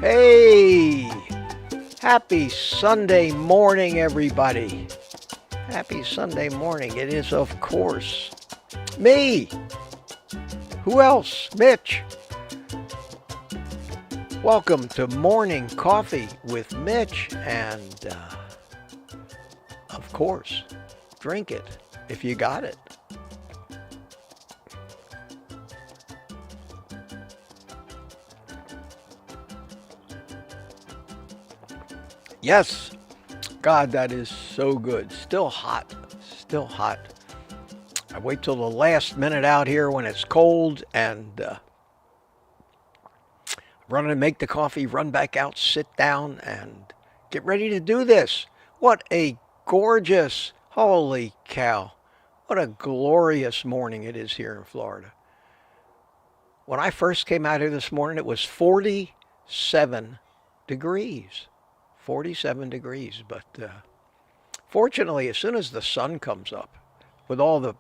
Hey, happy Sunday morning, everybody. Happy Sunday morning. It is, of course, me. Who else? Mitch. Welcome to Morning Coffee with Mitch, and of course, drink it if you got it. Yes, God, that is so good. Still hot. Still hot. I wait till the last minute out here when it's cold and run and make the coffee, run back out, sit down, and get ready to do this. What a gorgeous, holy cow. What a glorious morning it is here in Florida. When I first came out here this morning, it was 47 degrees. 47 degrees. But fortunately, as soon as the sun comes up, with all the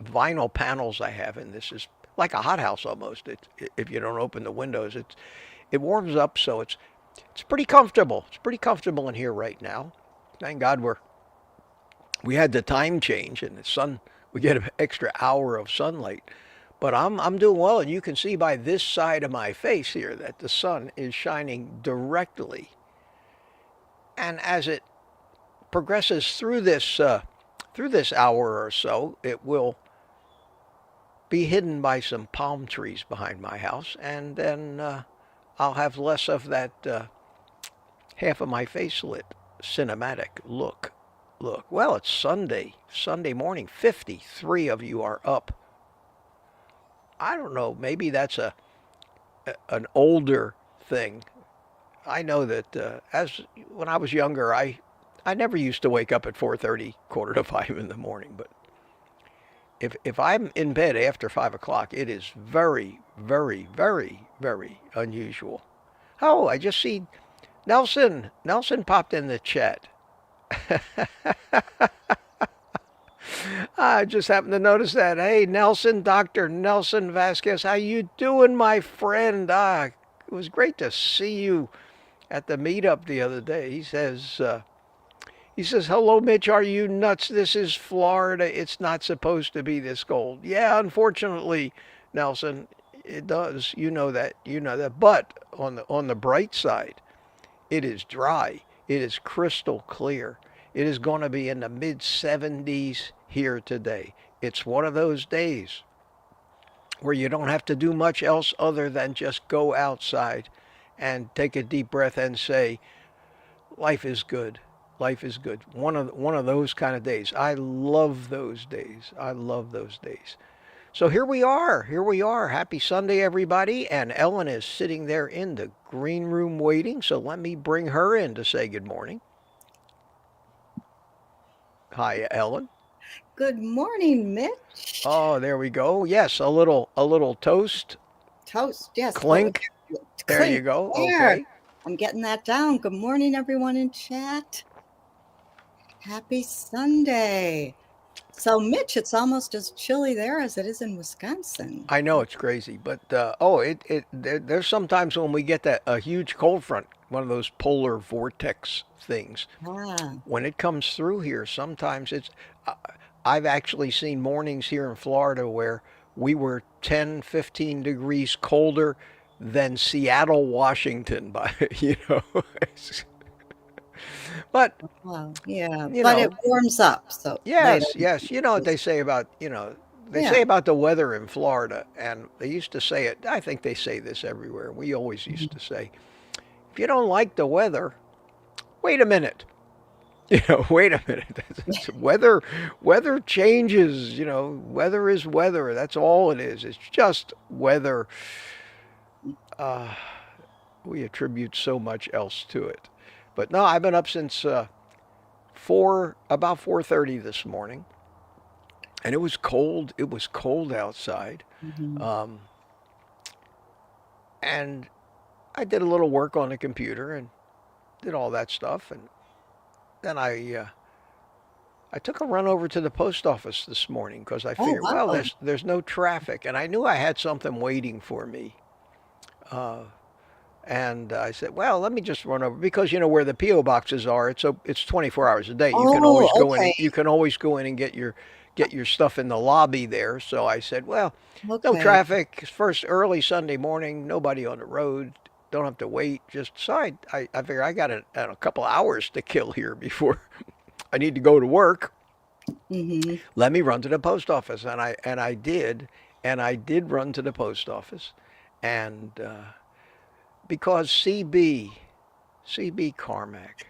vinyl panels I have in this, is like a hothouse almost. If you don't open the windows, it warms up, so it's pretty comfortable. It's pretty comfortable in here right now. Thank God we had the time change and the sun. We get an extra hour of sunlight. But I'm doing well, and you can see by this side of my face here that the sun is shining directly. And as it progresses through this hour or so, it will be hidden by some palm trees behind my house, and then I'll have less of that half of my face lit cinematic look. Well, it's Sunday morning. 53 of you are up. I don't know, maybe that's an older thing. I know that as when I was younger, I never used to wake up at 4:30, quarter to 5 in the morning. But if I'm in bed after 5 o'clock, it is very, very, very, very unusual. Oh, I just see Nelson. Nelson popped in the chat. I just happened to notice that. Hey, Nelson, Dr. Nelson Vasquez, how you doing, my friend? It was great to see you at the meetup the other day. He says, hello, Mitch, are you nuts? This is Florida. It's not supposed to be this cold. Yeah, unfortunately, Nelson, it does. You know that. But on the bright side, it is dry. It is crystal clear. It is going to be in the mid 70s here today. It's one of those days where you don't have to do much else other than just go outside and take a deep breath and say, life is good. Life is good. One of those kind of days. I love those days. I love those days. So here we are. Happy Sunday, everybody. And Ellen is sitting there in the green room waiting. So let me bring her in to say good morning. Hi, Ellen. Good morning, Mitch. Oh, there we go. Yes, a little toast. Toast, yes. Clink. There you go. There. Okay. I'm getting that down. Good morning, everyone in chat. Happy Sunday. So, Mitch, it's almost as chilly there as it is in Wisconsin. I know it's crazy, but there's sometimes when we get a huge cold front, one of those polar vortex things. When it comes through here, sometimes I've actually seen mornings here in Florida where we were 10, 15 degrees colder than Seattle, Washington, But yeah, but it warms up. So yes, you know what they say about say about the weather in Florida, and they used to say it. I think they say this everywhere. We always used to say, if you don't like the weather, wait a minute. Wait a minute. Weather changes. Weather is weather. That's all it is. It's just weather. We attribute so much else to it. But no, I've been up since about 4:30 this morning, and it was cold. It was cold outside, and I did a little work on the computer and did all that stuff, and then I I took a run over to the post office this morning because I Oh, figured, well, wow. there's no traffic, and I knew I had something waiting for me. Uh, and I said, well, let me just run over because you know where the PO boxes are. It's 24 hours a day. You can Oh, always go in. okay. You can always go in and get your stuff in the lobby there. So I said, well, no Okay. traffic. First early Sunday morning, nobody on the road. Don't have to wait. Just so I figure I got a couple hours to kill here before I need to go to work. Mm-hmm. Let me run to the post office, and I did run to the post office, and because CB Carmack,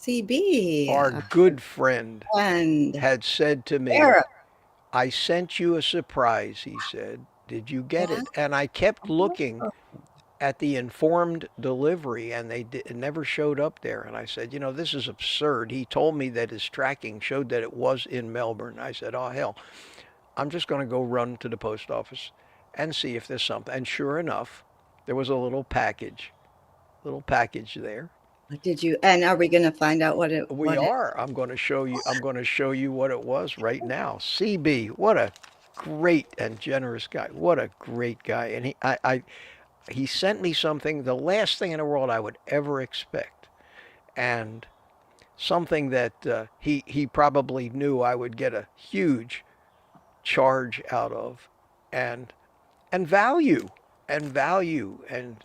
CB, our a good friend, friend. had said to me, There. "I sent you a surprise." He said, "Did you get Wow. it?" And I kept looking at the informed delivery, and it never showed up there. And I said, this is absurd. He told me that his tracking showed that it was in Melbourne. I said, oh hell, I'm just going to go run to the post office and see if there's something. And sure enough, there was a little package there. Did you? And are we going to find out what it? We What it? are. I'm going to show you what it was right now. CB, what a great and generous guy. What a great guy. And he sent me something, the last thing in the world I would ever expect, and something that he probably knew I would get a huge charge out of, and and value and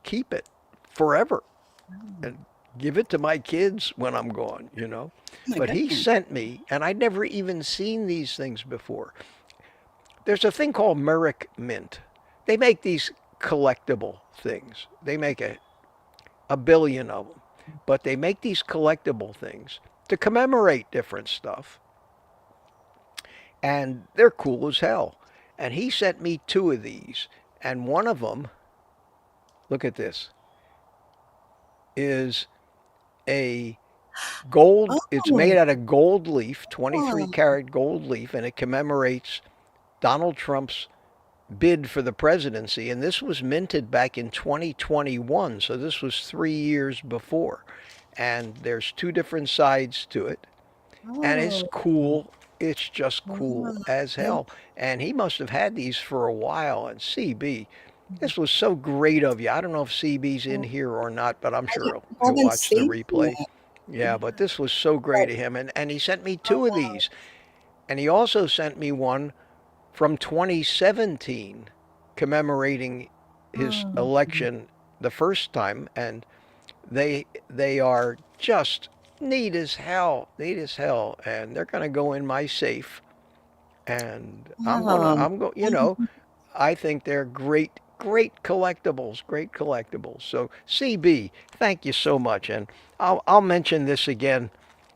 keep it forever Oh, and give it to my kids when I'm gone. my But he goodness. sent me, and I'd never even seen these things before. There's a thing called Merrick Mint. They make these collectible things. They make a billion of them. But they make these collectible things to commemorate different stuff. And they're cool as hell. And he sent me two of these. And one of them, look at this, is a it's Oh, made out of gold leaf, 23 oh, karat gold leaf, and it commemorates Donald Trump's bid for the presidency. And this was minted back in 2021. So this was 3 years before. And there's two different sides to it. And it's oh, cool. It's just cool wow. as Yeah. hell. And he must have had these for a while. And CB, this was so great of you. I don't know if CB's in Oh, here or not, but I'm I sure he'll haven't watch the seen him replay. yet. Yeah, but Yeah. this was so great But, of him. And he sent me oh, two of wow. these. And he also sent me one from 2017 commemorating his Oh, election the first time. And they are just neat as hell, and they're gonna go in my safe. And wow. I think they're great collectibles, great collectibles. So CB, thank you so much, and I'll mention this again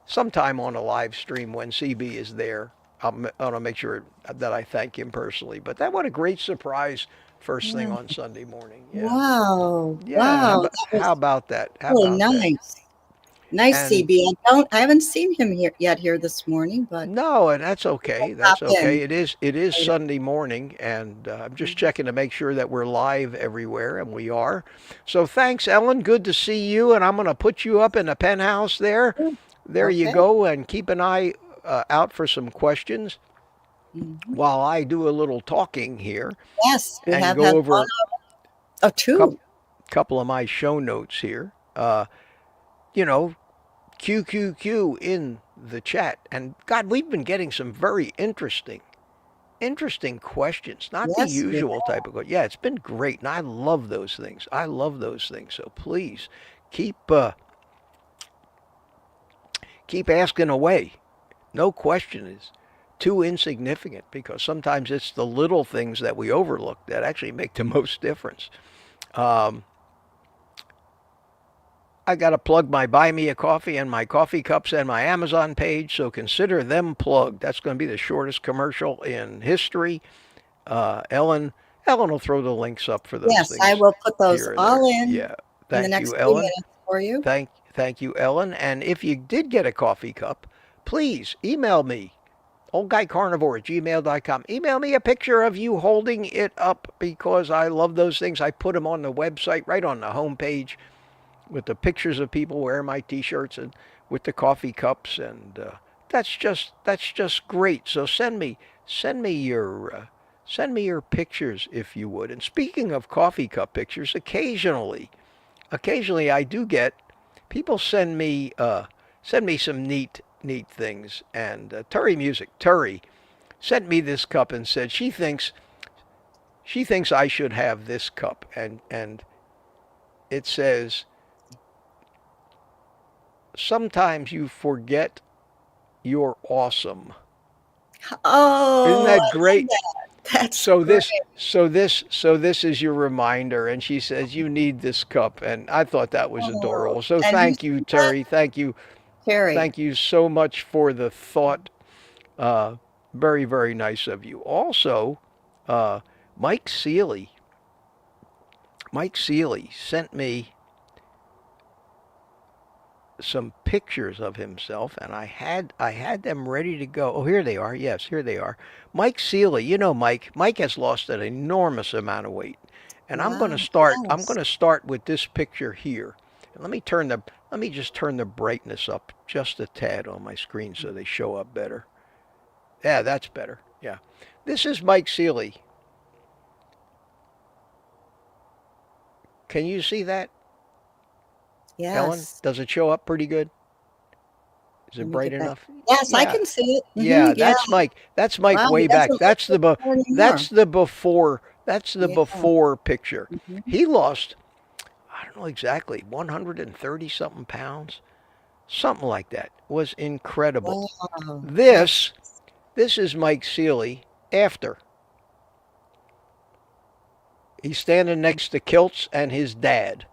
sometime on a live stream when CB is there. I'll make sure that I thank him personally. But that what a great surprise first thing Yeah. on Sunday morning. Yeah, Wow. yeah. Wow. That How was about that? How really about that? nice. Nice, And CB. I haven't seen him here this morning, but no, and that's we'll okay. pop That's in okay. It is later. Sunday morning, and I'm just Mhm. checking to make sure that we're live everywhere, and we are. So thanks, Ellen. Good to see you, and I'm going to put you up in the penthouse there. Sure. There you Okay. go, and keep an eye out for some questions Mhm. while I do a little talking here Yes, we and have go had over a a couple two. couple of my show notes here. You know, QQQ in the chat, and God, we've been getting some very interesting questions, not the Yes, we usual type of questions. Yeah, it's been great, and I love those things. I love those things. So please keep keep asking away. No question is too insignificant because sometimes it's the little things that we overlook that actually make the most difference. Um, I got to plug my Buy Me a Coffee and my coffee cups and my Amazon page, so consider them plugged. That's going to be the shortest commercial in history. Ellen will throw the links up for those Yes, I things will put those here or all there. in Yeah. in the Thank next you, few Ellen. minutes for you. Thank you, Ellen. And if you did get a coffee cup, please email me, oldguycarnivore@gmail.com. Email me a picture of you holding it up because I love those things. I put them on the website, right on the homepage, with the pictures of people wearing my T-shirts and with the coffee cups. And that's just great. So send me your send me your pictures if you would. And speaking of coffee cup pictures, occasionally I do get people send me some neat things. And Turi sent me this cup and said she thinks I should have this cup. And it says sometimes you forget you're awesome. Isn't Oh, that I love great? that. That's So great. this is your reminder. And she says you need this cup. And I thought that was Oh, adorable. So and who thank you, said that? Terry. Terry. Thank you so much for the thought. Uh, very, very nice of you. Also, uh, Mike Cely. Mike Cely sent me some pictures of himself, and I had them ready to go. Oh, here they are. Yes, here they are. Mike Cely. You know Mike. Mike has lost an enormous amount of weight, and Wow, I'm going yes. to start with this picture here. And let me just turn the brightness up just a tad on my screen so they show up better. Yeah, that's better. Yeah. This is Mike Cely. Can you see that, Ellen? Yes. Does it show up pretty good? Is Let it me bright get back. enough? Yes, I Yeah. can see it. Yeah, Yeah. that's Mike. That's Mike Wow, he way back. doesn't look like that anymore. That's the before. That's the Yeah. before picture. Mhm. He lost, I don't know exactly, 130 something pounds, something like that. It was incredible. Wow. That's This this is Mike Cely after. He's standing next to Kilts and his dad.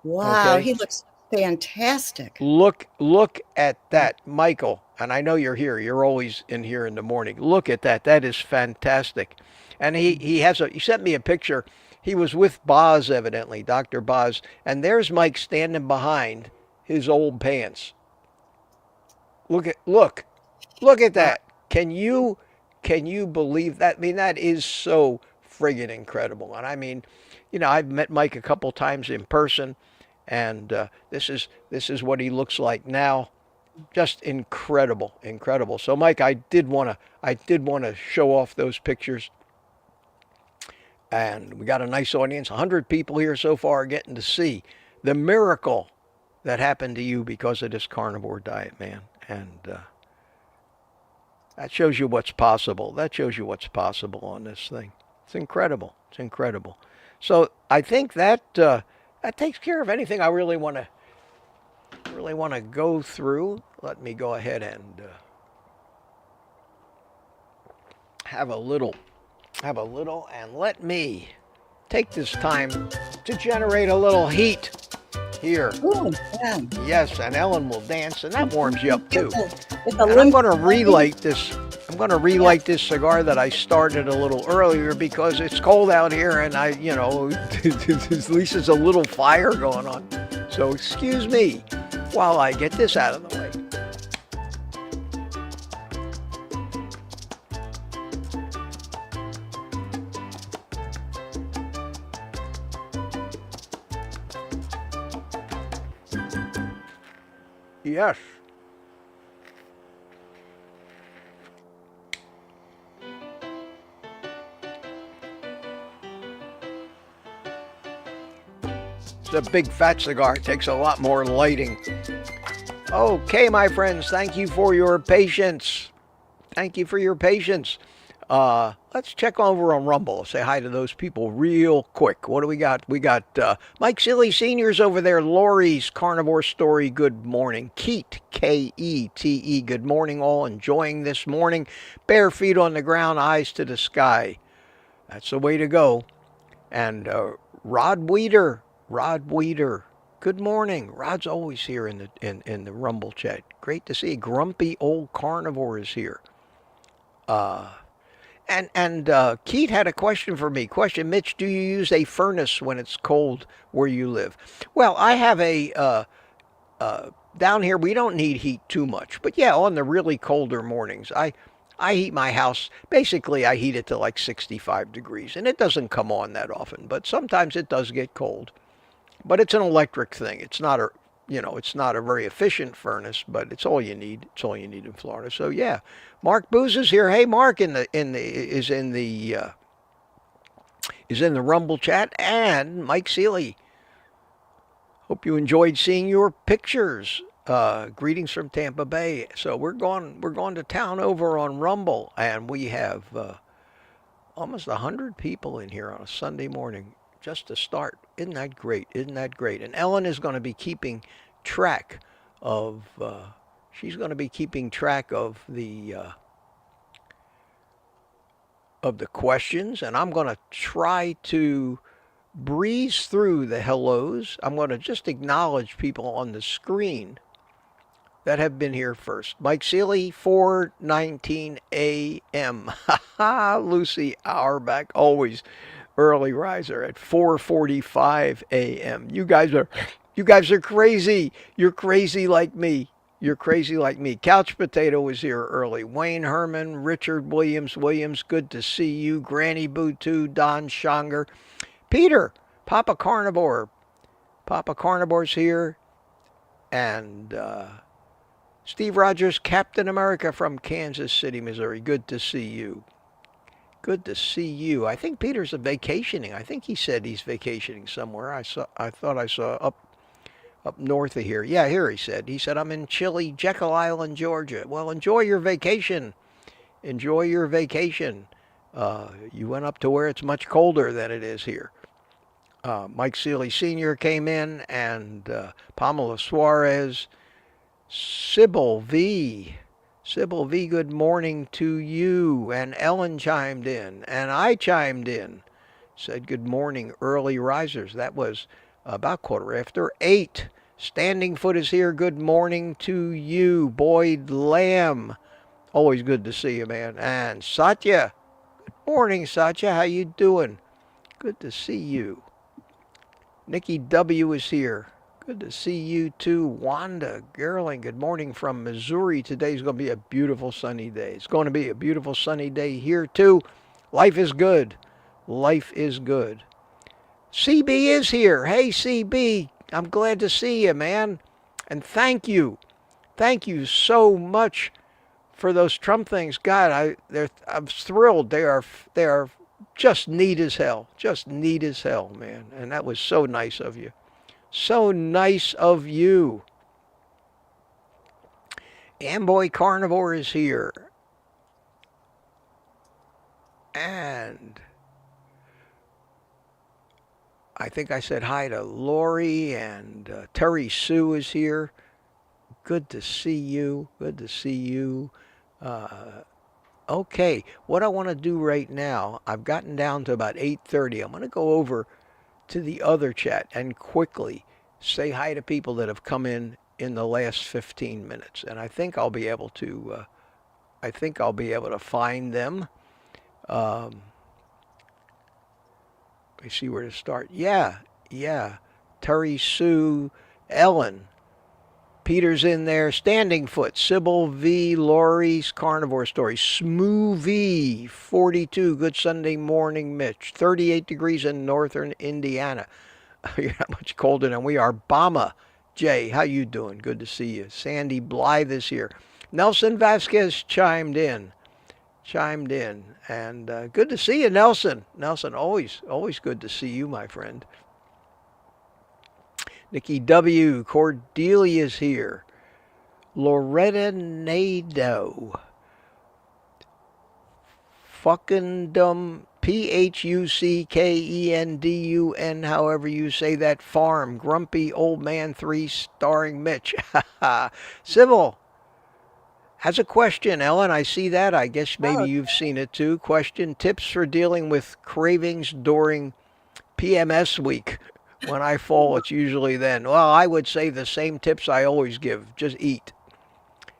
wow. Okay? He looks fantastic. Look at that, Michael. And I know you're here. You're always in here in the morning. Look at that. That is fantastic. And he sent me a picture. He was with Boz evidently, Dr. Boz, and there's Mike standing behind his old pants. Look at Wow. that. Can you believe that? I mean, that is so friggin' incredible. And I mean, I've met Mike a couple times in person, and this is what he looks like now. Just incredible, incredible. So, Mike, I did want to show off those pictures, and we got a nice audience. 100 people here so far getting to see the miracle that happened to you because of this carnivore diet, man. And that shows you what's possible. That shows you what's possible on this thing. It's incredible. It's incredible. So I think that takes care of anything I really want to go through. Let me go ahead and have a little, and let me take this time to generate a little heat here. Ooh, yeah. Yes, and Ellen will dance, and that warms you up too. With a And I'm limp going to body. relight this. I'm going to Yeah. relight this cigar that I started a little earlier because it's cold out here, and at least there's a little fire going on. So excuse me while I get this out of the way. Yes. It's a big fat cigar. It takes a lot more lighting. Okay, my friends, thank you for your patience. Thank you for your patience. Let's check over on Rumble. Say hi to those people real quick. What do we got? We got Mike Silly Senior's over there. Lori's Carnivore Story. Good morning. Keet, Kete. Good morning, all. Enjoying this morning. Bare feet on the ground, eyes to the sky. That's the way to go. And Rod Weeder. Rod Weeder. Good morning. Rod's always here in the Rumble chat. Great to see. Grumpy Old Carnivore is here. And Keith had a question for me. Question, Mitch, do you use a furnace when it's cold where you live? Well, I have down here we don't need heat too much, but yeah, on the really colder mornings, I heat my house. Basically, I heat it to like 65 degrees, and it doesn't come on that often, but sometimes it does get cold. But it's an electric thing. It's not it's not a very efficient furnace, but it's all you need. It's all you need in Florida. So yeah, Mark Booz is here. Hey, Mark is in the Rumble chat, and Mike Cely. Hope you enjoyed seeing your pictures. Greetings from Tampa Bay. So we're going to town over on Rumble, and we have almost 100 people in here on a Sunday morning just to start. Isn't that great? Isn't that great? And Ellen is going to be keeping track of. She's going to be keeping track of the questions, and I'm going to try to breeze through the hellos. I'm going to just acknowledge people on the screen that have been here first. Mike Cely, 4:19 a.m. Lucy Auerbach, always early riser at 4:45 a.m. You guys are crazy. You're crazy like me. You're crazy like me. Couch Potato was here early. Wayne Herman, Richard Williams, good to see you. Granny Boo 2, Don Schonger. Peter, Papa Carnivore's here. And Steve Rogers, Captain America from Kansas City, Missouri. Good to see you. Good to see you. I think Peter's vacationing. I think he said he's vacationing somewhere. I thought I saw up north of here. Yeah, here he said. He said, I'm in chilly Jekyll Island, Georgia. Well, enjoy your vacation. Enjoy your vacation. You went up to where it's much colder than it is here. Mike Cely Sr. came in, and Pamela Suarez, Sybil V, good morning to you. And Ellen chimed in, and I chimed in, said good morning, early risers. That was about 8:15. Standing Foot is here. Good morning to you. Boyd Lamb, always good to see you, man. And Satya, good morning, Satya. How you doing? Good to see you. Nikki W is here. Good to see you too. Wanda Gerling, good morning from Missouri. Today's going to be a beautiful sunny day. It's going to be a beautiful sunny day here too. Life is good. Life is good. CB is here. Hey, CB, I'm glad to see you, man. And thank you. Thank you so much for those Trump things. God, I'm thrilled. They are just neat as hell. Just neat as hell, man. And that was so nice of you. So nice of you. Amboy Carnivore is here. And I think I said hi to Lori, and Terry Sue is here. Good to see you. Good to see you. Okay, what I want to do right now, I've gotten down to about 8:30. I'm going to go over to the other chat and quickly say hi to people that have come in the last 15 minutes. And I think I'll be able to find them. Let me see where to start. Yeah. Terry Sue, Ellen, Peter's in there. Standing Foot, Sybil V, Lori's Carnivore Story, Smoothie 42. Good Sunday morning, Mitch. 38 degrees in northern Indiana. You're not much colder than we are. Bama Jay, how you doing? Good to see you. Sandy Blythe is here. Nelson Vasquez chimed in, and good to see you, Nelson. Nelson, always good to see you, my friend. Nikki W. Cordelia's here. Loretta Nadeau. Fuckendum, Phuckendun, however you say that. Farm. Grumpy Old Man 3 starring Mitch. Sybil has a question, Ellen. I see that. I guess maybe you've seen it too. Question: tips for dealing with cravings during PMS week. When I fall, it's usually then. Well, I would say the same tips I always give. Just eat.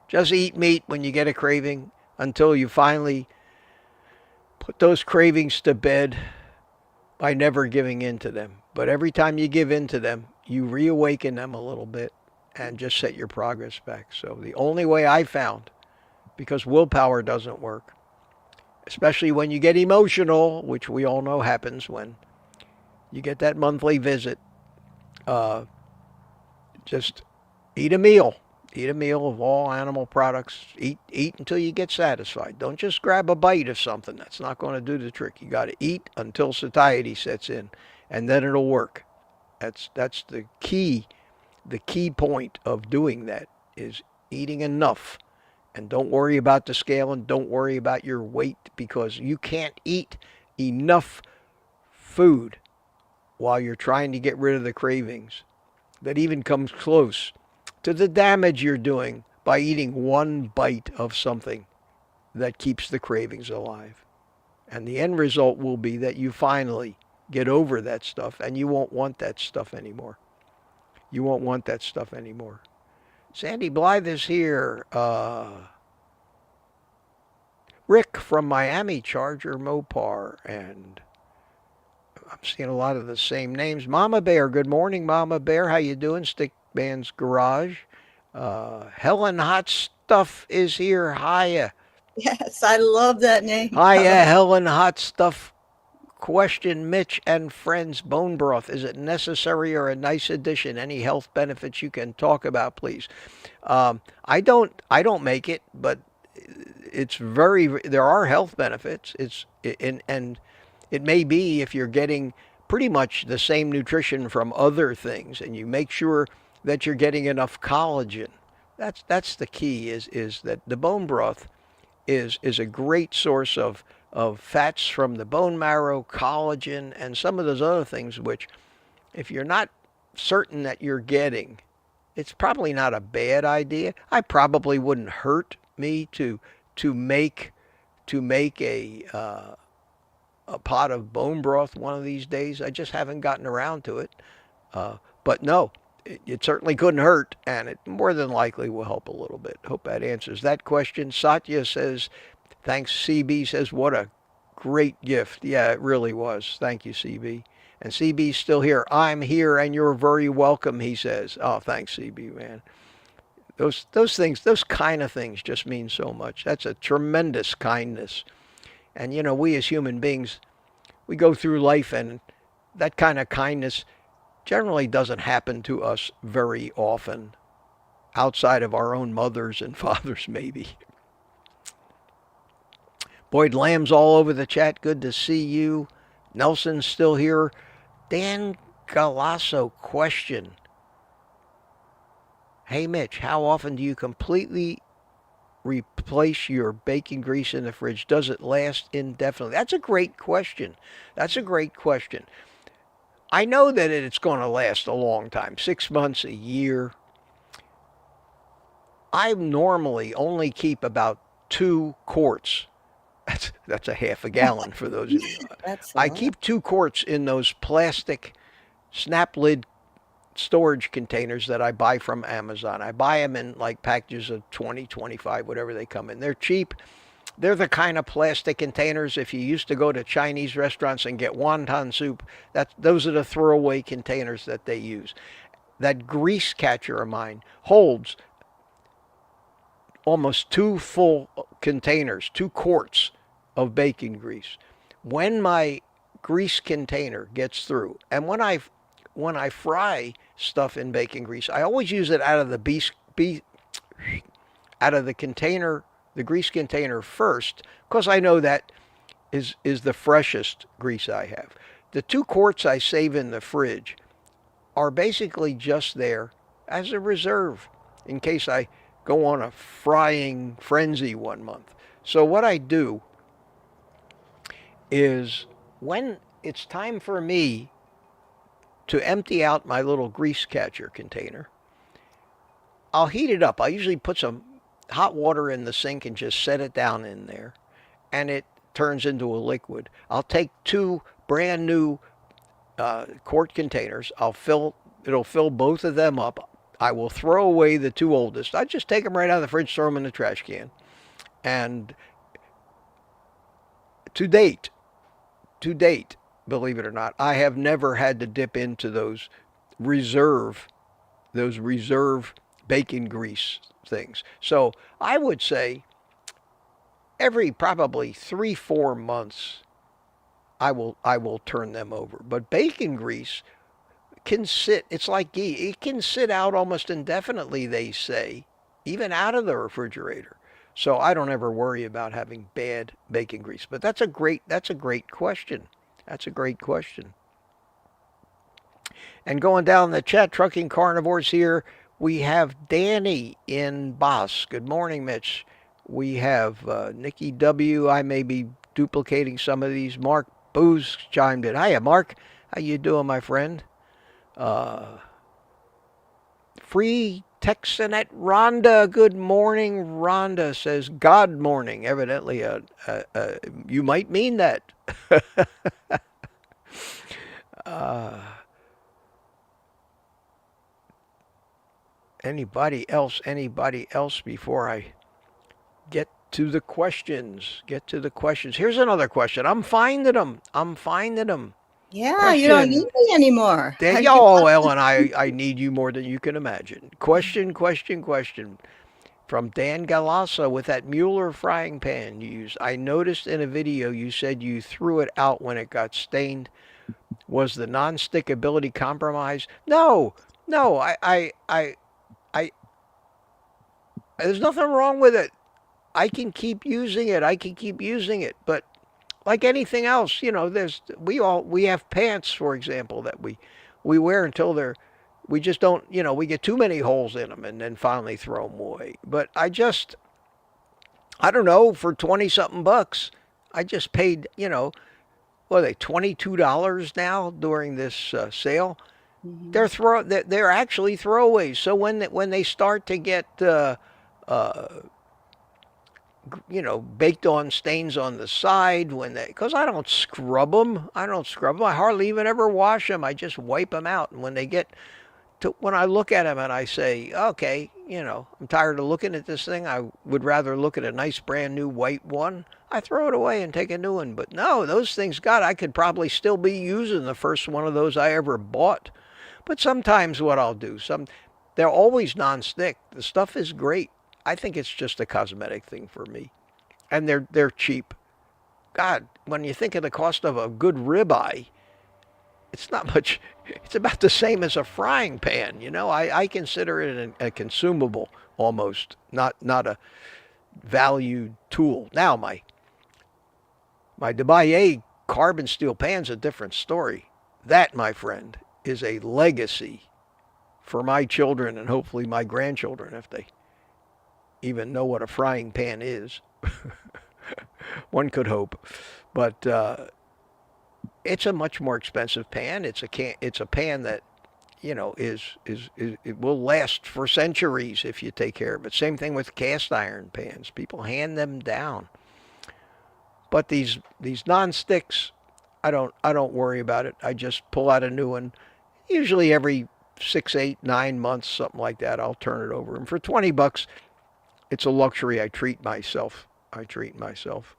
Just eat meat when you get a craving until you finally put those cravings to bed by never giving in to them. But every time you give in to them, you reawaken them a little bit and just set your progress back. So the only way I found, because willpower doesn't work, especially when you get emotional, which we all know happens when you get that monthly visit, just Eat a meal. Eat a meal of all animal products. Eat until you get satisfied. Don't just grab a bite of something. That's not going to do the trick. You got to eat until satiety sets in, and then it'll work. That's the key point of doing that is eating enough. And don't worry about the scale and don't worry about your weight because you can't eat enough food while you're trying to get rid of the cravings that even comes close to the damage you're doing by eating one bite of something that keeps the cravings alive. And the end result will be that you finally get over that stuff and you won't want that stuff anymore. You won't want that stuff anymore. Sandy Blythe is here. Rick from Miami, Charger Mopar, and I'm seeing a lot of the same names. Mama Bear, good morning, Mama Bear. How you doing? Stickman's Garage. Helen Hot Stuff is here. Hiya. Yes, I love that name. Hiya, Helen Hot Stuff. Question, Mitch and friends, bone broth. Is it necessary or a nice addition? Any health benefits you can talk about, please? I don't make it, but it's there are health benefits. And it may be if you're getting pretty much the same nutrition from other things and you make sure that you're getting enough collagen. That's the key is that the bone broth is a great source of fats from the bone marrow, collagen, and some of those other things which if you're not certain that you're getting, it's probably not a bad idea. I probably wouldn't hurt me to make a pot of bone broth one of these days. I just haven't gotten around to it. But no, it certainly couldn't hurt, and it more than likely will help a little bit. Hope that answers that question. Satya says, thanks. CB says, what a great gift. Yeah, it really was. Thank you, CB. And CB's still here. I'm here, and you're very welcome, he says. Oh, thanks, CB, man. Those things, those kind of things just mean so much. That's a tremendous kindness. And you know, we as human beings, we go through life and that kind of kindness generally doesn't happen to us very often outside of our own mothers and fathers maybe. Boyd Lamb's all over the chat. Good to see you. Nelson's still here. Dan Galasso question. Hey Mitch, how often do you completely replace your bacon grease in the fridge? Does it last indefinitely? That's a great question. That's a great question. I know that it's going to last a long time, 6 months, a year. I normally only keep about 2 quarts. That's a half a gallon for those of you. That's a I lot. keep 2 quarts in those plastic snap lid storage containers that I buy from Amazon. I buy them in like packages of 20, 25, whatever they come in. They're cheap. They're the kind of plastic containers if you used to go to Chinese restaurants and get wonton soup, those are the throwaway containers that they use. That grease catcher of mine holds almost 2 full containers, 2 quarts of bacon grease. When my grease container gets through, and when I fry stuff in bacon grease, I always use it out of out of the container, the grease container first, because I know that is the freshest grease I have. The 2 quarts I save in the fridge are basically just there as a reserve in case I go on a frying frenzy one month. So what I do is when it's time for me to empty out my little grease catcher container, I'll heat it up. I usually put some hot water in the sink and just set it down in there, and it turns into a liquid. I'll take 2 brand new quart containers. It'll fill both of them up. I will throw away the 2 oldest. I just take them right out of the fridge, throw them in the trash can. And to date, believe it or not, I have never had to dip into reserve, those reserve bacon grease things. So I would say every probably 3-4 months I will turn them over. But bacon grease can sit, it's like ghee, it can sit out almost indefinitely, they say, even out of the refrigerator. So I don't ever worry about having bad bacon grease. But that's a great question. That's a great question. And going down the chat, Trucking Carnivores here, we have Danny in Boss. Good morning, Mitch. We have Nikki W. I may be duplicating some of these. Mark Booze chimed in. Hiya, Mark. How you doing, my friend? Uh, Free Texanet Rhonda. Good morning, Rhonda says God morning. Evidently, you might mean that. uh, Anybody else? Anybody else before I get to the questions? Get to the questions. Here's another question. I'm finding them. I'm finding them. Yeah, you don't need Question. me anymore. There, You oh, want Ellen, I need you more than you can imagine. Question from Dan Galassa with that Mueller frying pan you used. I noticed in a video you said you threw it out when it got stained. Was the non-stick ability compromised? No, no, I there's nothing wrong with it. I can keep using it. I can keep using it. But like anything else, there's we have pants, for example, that we wear until we just don't, we get too many holes in them and then finally throw them away. But I don't know, for 20 something bucks, I just paid, what are they, $22 now during this sale. Mhm. They're actually throwaways. So when they start to get uh, baked on stains on the side, because I don't scrub them. I hardly even ever wash them. I just wipe them out. And when I look at them and I say, okay, I'm tired of looking at this thing. I would rather look at a nice brand new white one. I throw it away and take a new one. But no, those things, God, I could probably still be using the first one of those I ever bought. But sometimes what I'll do, they're always non-stick. The stuff is great. I think it's just a cosmetic thing for me, and they're cheap. God, when you think of the cost of a good ribeye, it's not much. It's about the same as a frying pan. I consider it a consumable almost, not a valued tool. Now my Dubai carbon steel pan's a different story. That, my friend, is a legacy for my children and hopefully my grandchildren if they even know what a frying pan is. One could hope, but it's a much more expensive pan. It's a pan that is it will last for centuries if you take care of it. Same thing with cast iron pans. People hand them down. But these non-sticks, I don't worry about it. I just pull out a new one. Usually every 6, 8, 9 months, something like that. I'll turn it over. And for $20, it's a luxury. I treat myself. I treat myself.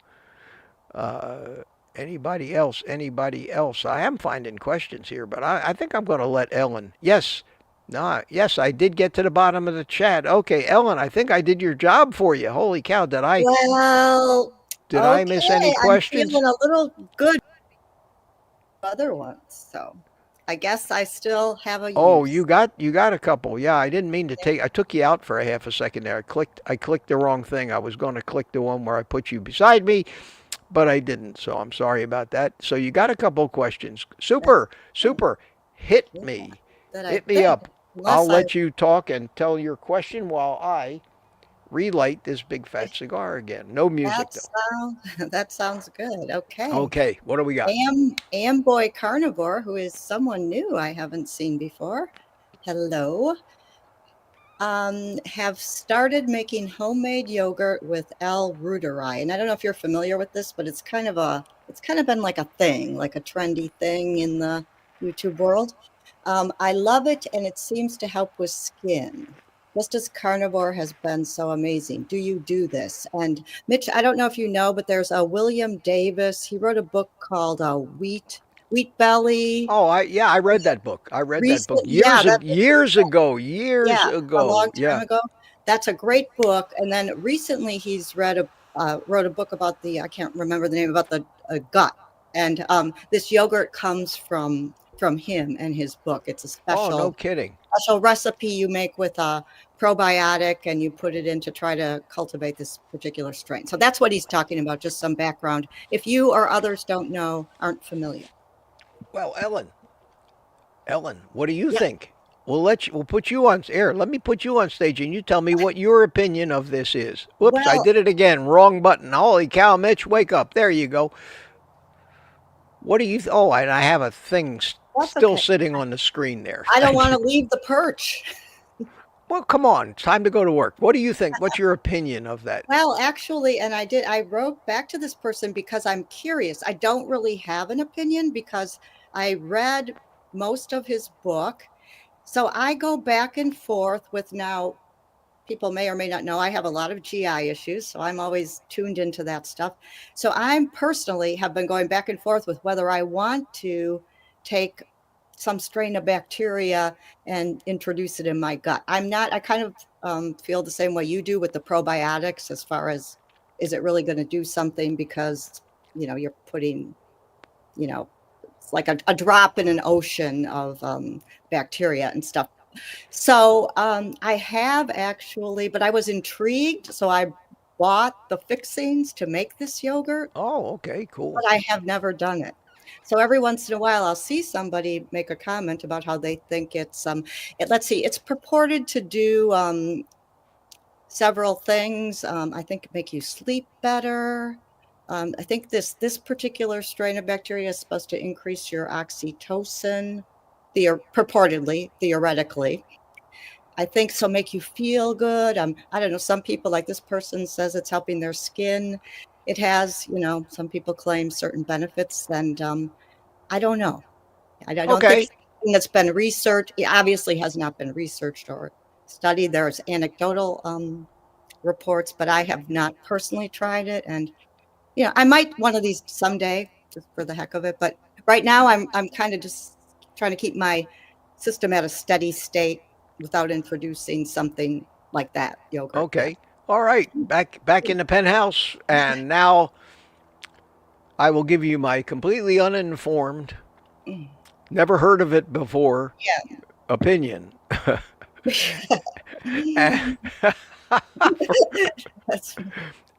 Uh, Anybody else? Anybody else? I am finding questions here, but I think I'm going to let Ellen. Yes. No, yes, I did get to the bottom of the chat. Okay, Ellen, I think I did your job for you. Holy cow, Well, did I miss any okay. I'm questions? feeling a little good other ones, so I guess I still have a Oh, use. you got a couple. Yeah, I didn't mean to take. I took you out for a half a second there. I clicked the wrong thing. I was going to click the one where I put you beside me, but I didn't. So I'm sorry about that. So you got a couple questions. That's Super, good. super. Hit Yeah, me. that I Hit me think, up. I'll unless I let you talk and tell your question while I relight this big fat cigar again. No music that though. sounds that sounds good. Okay. Okay, what do we got? Amboy Carnivore, who is someone new I haven't seen before. Hello. Have started making homemade yogurt with L-reuteri. And I don't know if you're familiar with this, but it's kind of been like a thing, like a trendy thing in the YouTube world. I love it, and it seems to help with skin, just as carnivore has been so amazing. Do you do this? And Mitch, I don't know if you know, but there's a William Davis. He wrote a book called Wheat Belly. Oh, I read that book. I read that book Yeah, that's years ago. yeah, Years a ago. long time Yeah. ago. That's a great book. And then recently he's wrote a book about I can't remember the name, about the gut. And this yogurt comes from from him and his book. It's a Oh, no special kidding. recipe you make with a probiotic, and you put it in to try to cultivate this particular strain. So that's what he's talking about, just some background if you or others don't know, aren't familiar. Well, Ellen, what do you Yeah. think? We'll put you on air. Let me put you on stage and you tell me what your opinion of this is. Whoops, I Well, did it again. Wrong button. Holy cow, Mitch, wake up. There you go. What do you oh, and I have a thing that's still okay. sitting on the screen there. I don't Thank want you. to leave the perch. Well, come on. It's time to go to work. What do you think? What's your opinion of that? Well, actually, and I wrote back to this person because I'm curious. I don't really have an opinion because I read most of his book. So I go back and forth with, now people may or may not know I have a lot of GI issues, so I'm always tuned into that stuff. So I'm personally have been going back and forth with whether I want to take some strain of bacteria and introduce it in my gut. I kind of feel the same way you do with the probiotics, as far as, is it really going to do something? Because, you're putting, it's like a drop in an ocean of bacteria and stuff. So I have actually, but I was intrigued. So I bought the fixings to make this yogurt, Oh, okay, but cool. I have never done it. So every once in a while, I'll see somebody make a comment about how they think let's see, it's purported to do several things. I think make you sleep better. I think this particular strain of bacteria is supposed to increase your oxytocin, purportedly, theoretically. I think so, make you feel good. I don't know, some people, like this person, says it's helping their skin. It has, some people claim certain benefits, and I don't know. I don't think Okay. it's something that's been researched. It obviously has not been researched or studied. There's anecdotal reports, but I have not personally tried it. And I might one of these someday, just for the heck of it. But right now, I'm kind of just trying to keep my system at a steady state without introducing something like that yogurt yet. Okay. All right. Back in the penthouse, and now I will give you my completely uninformed, Mm. never heard of it before Yeah. opinion. That's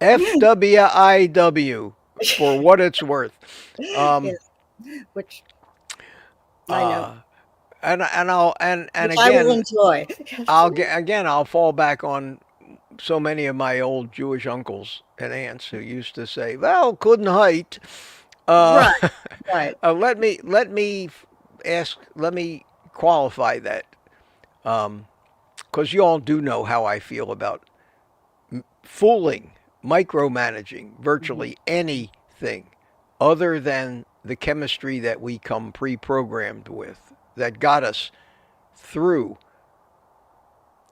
FWIW for what it's worth. Um, yes, which I know, uh, and which I will again, enjoy. I'll fall back on so many of my old Jewish uncles and aunts who used to say, "Well, couldn't height." Uh, Right, right. let me qualify that, because you all do know how I feel about fooling, micromanaging Mhm. virtually anything other than the chemistry that we come pre-programmed with that got us through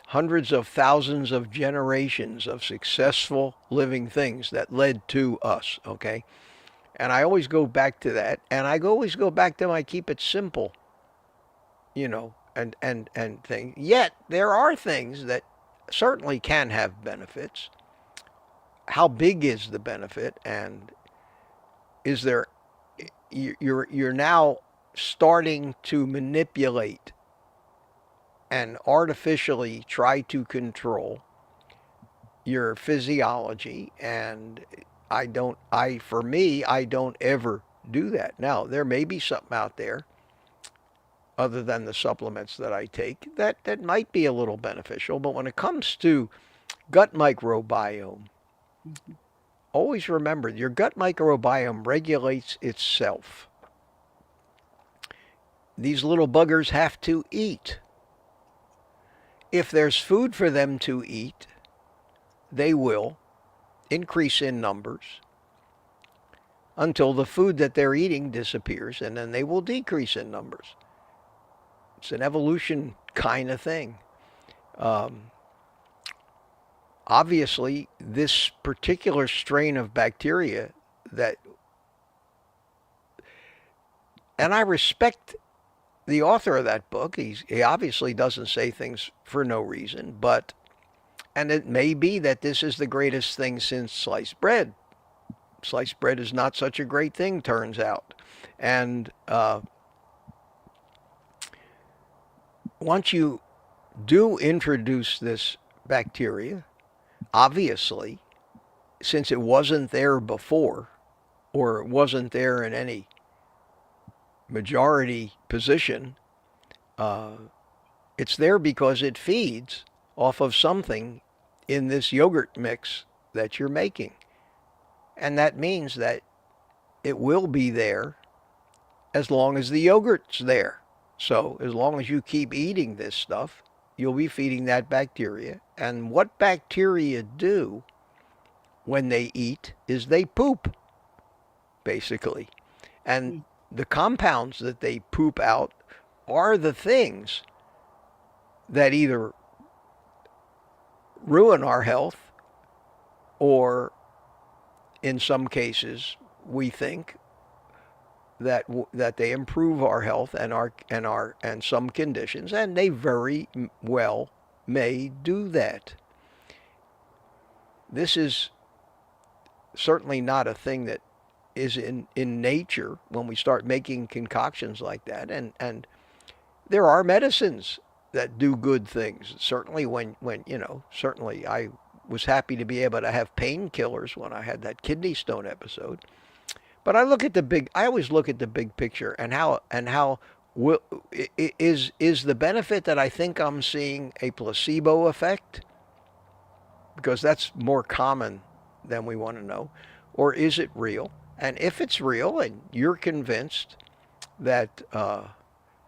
hundreds of thousands of generations of successful living things that led to us, okay? And I always go back to that, and I always go back to my keep it simple, and thing. Yet there are things that certainly can have benefits. How big is the benefit, and is there you're now starting to manipulate and artificially try to control your physiology, and for me, I don't ever do that. Now, there may be something out there other than the supplements that I take that might be a little beneficial, but when it comes to gut microbiome, Mhm. always remember your gut microbiome regulates itself. These little buggers have to eat. If there's food for them to eat, they will increase in numbers until the food that they're eating disappears, and then they will decrease in numbers. It's an evolution kind of thing. Um, Obviously, this particular strain of bacteria that, and I respect the author of that book. He obviously doesn't say things for no reason, but, and it may be that this is the greatest thing since sliced bread. Sliced bread is not such a great thing, turns out. And once you do introduce this bacteria, obviously, since it wasn't there before, or it wasn't there in any majority position, uh, it's there because it feeds off of something in this yogurt mix that you're making. And that means that it will be there as long as the yogurt's there. So as long as you keep eating this stuff, you'll be feeding that bacteria. And what bacteria do when they eat is they poop, basically. And Mm. the compounds that they poop out are the things that either ruin our health or, in some cases, we think that they improve our health and some conditions, and they very well may do that. This is certainly not a thing that is in nature when we start making concoctions like that. And there are medicines that do good things. Certainly certainly I was happy to be able to have painkillers when I had that kidney stone episode. But I always look at the big picture and how will, is the benefit that I think I'm seeing a placebo effect, because that's more common than we want to know, or is it real? And if it's real and you're convinced that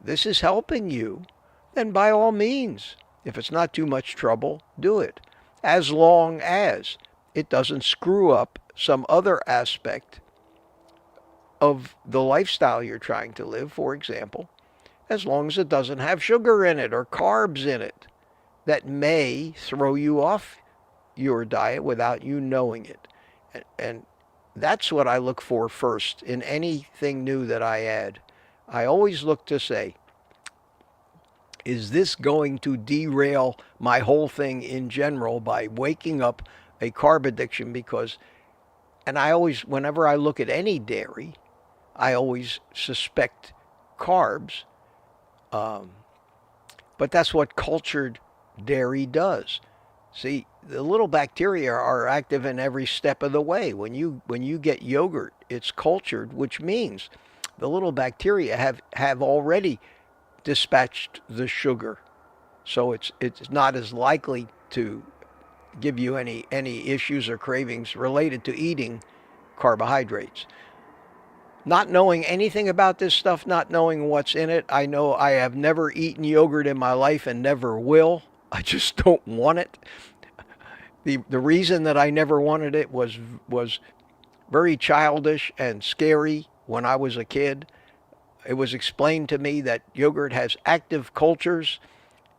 this is helping you, then by all means, if it's not too much trouble, do it. As long as it doesn't screw up some other aspect of the lifestyle you're trying to live, for example, as long as it doesn't have sugar in it or carbs in it that may throw you off your diet without you knowing it. And that's what I look for first in anything new that I add. I always look to say, is this going to derail my whole thing in general by waking up a carb addiction? And I always, whenever I look at any dairy, I always suspect carbs. Um, but that's what cultured dairy does. See, the little bacteria are active in every step of the way. When you get yogurt, it's cultured, which means the little bacteria have already dispatched the sugar. So it's not as likely to give you any issues or cravings related to eating carbohydrates. Not knowing anything about this stuff, not knowing what's in it, I know I have never eaten yogurt in my life and never will. I just don't want it. The reason that I never wanted it was very childish and scary when I was a kid. It was explained to me that yogurt has active cultures,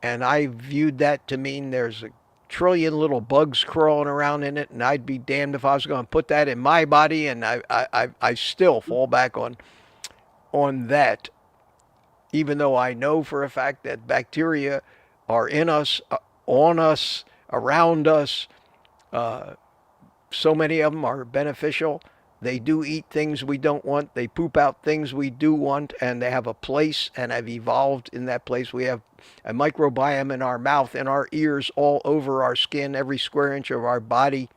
and I viewed that to mean there's a trillion little bugs crawling around in it, and I'd be damned if I was going to put that in my body. And I still fall back on that, even though I know for a fact that bacteria are in us, on us, around us. Uh, so many of them are beneficial. They do eat things we don't want. They poop out things we do want, and they have a place and have evolved in that place. We have a microbiome in our mouth, in our ears, all over our skin. Every square inch of our body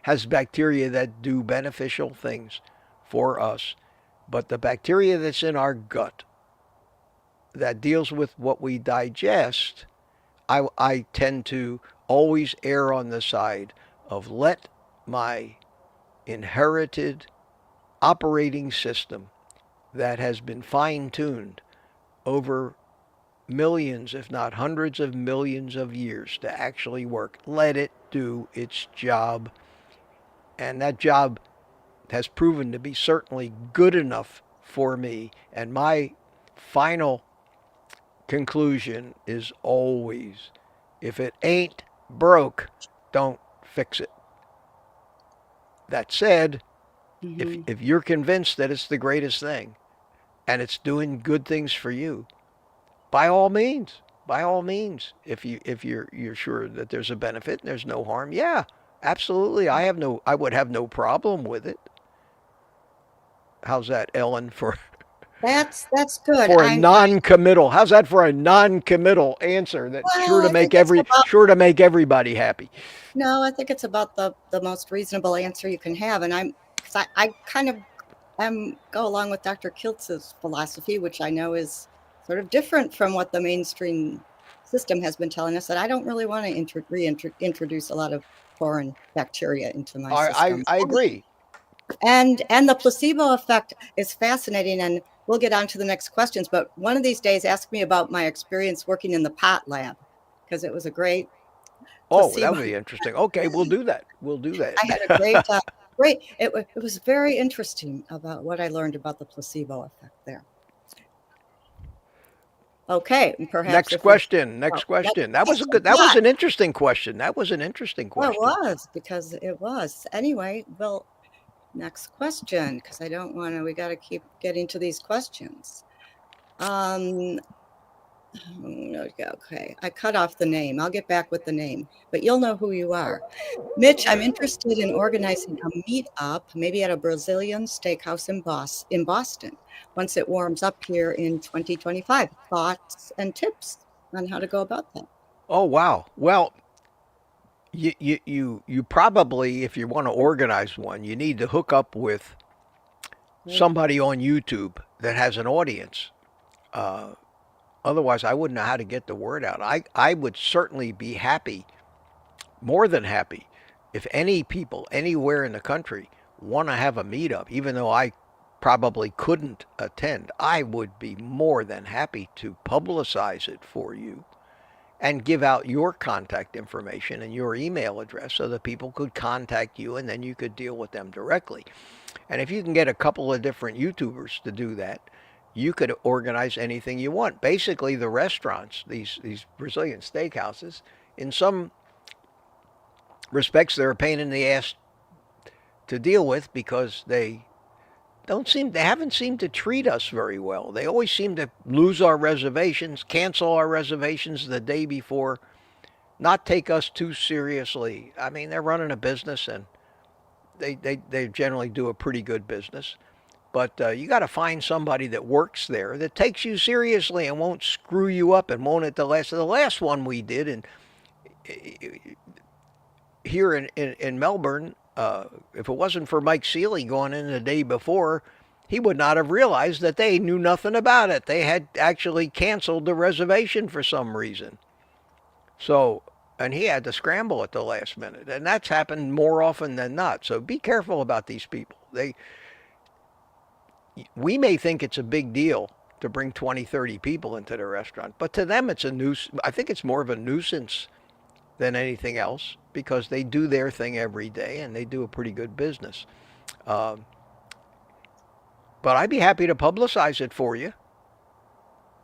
has bacteria that do beneficial things for us. But the bacteria that's in our gut that deals with what we digest, I tend to always err on the side of let my inherited operating system that has been fine-tuned over millions, if not hundreds of millions of years to actually work. Let it do its job. And that job has proven to be certainly good enough for me. And my final conclusion is always, if it ain't broke, don't fix it. That said, Mm-hmm. if you're convinced that it's the greatest thing and it's doing good things for you, by all means, if you're sure that there's a benefit and there's no harm, yeah, absolutely. I would have no problem with it. How's that, Ellen? For That's good. For a non-committal. How's that for a non-committal answer that's Well, I think it's about sure to make everybody happy? no, I think it's about the most reasonable answer you can have. And because I kind of go along with Dr. Kiltz's philosophy, which I know is sort of different from what the mainstream system has been telling us, that I don't really want to reintroduce a lot of foreign bacteria into my system. I agree. And the placebo effect is fascinating, and we'll get on to the next questions. But one of these days, ask me about my experience working in the pot lab, because it was a great Oh, that placebo. would be interesting. Okay, we'll do that. We'll do I had a that. great. It was very interesting about what I learned about the placebo effect there. Okay, perhaps Next if we question. Next next question. That was a question. good. That was Yeah, an interesting question. That was an interesting well, it question. was because it was. Anyway, well, next question, because I don't want to. We got to keep getting to these questions. Um, okay, I cut off the name. I'll get back with the name, but you'll know who you are. Mitch, I'm interested in organizing a meetup, maybe at a Brazilian steakhouse in Boston, once it warms up here in 2025. Thoughts and tips on how to go about that. Oh wow. Well, you probably, if you want to organize one, you need to hook up with Right. somebody on YouTube that has an audience. Uh, Otherwise, I wouldn't know how to get the word out. I would certainly be happy, more than happy, if any people anywhere in the country want to have a meetup, even though I probably couldn't attend. I would be more than happy to publicize it for you and give out your contact information and your email address so that people could contact you and then you could deal with them directly. And if you can get a couple of different YouTubers to do that, you could organize anything you want. Basically, the restaurants, these Brazilian steakhouses, in some respects, they're a pain in the ass to deal with because they haven't seemed to treat us very well. They always seem to lose our reservations, cancel our reservations the day before, not take us too seriously. I mean, they're running a business and they generally do a pretty good business. But you got to find somebody that works there that takes you seriously and won't screw you up and won't at the last one we did and here in Melbourne, if it wasn't for Mike Cely going in the day before, he would not have realized that they knew nothing about it. They had actually canceled the reservation for some reason. So, and he had to scramble at the last minute. And that's happened more often than not. So be careful about these people. We may think it's a big deal to bring 20, 30 people into the restaurant, but to them it's a nuisance. I think it's more of a nuisance than anything else because they do their thing every day and they do a pretty good business. Um, but I'd be happy to publicize it for you.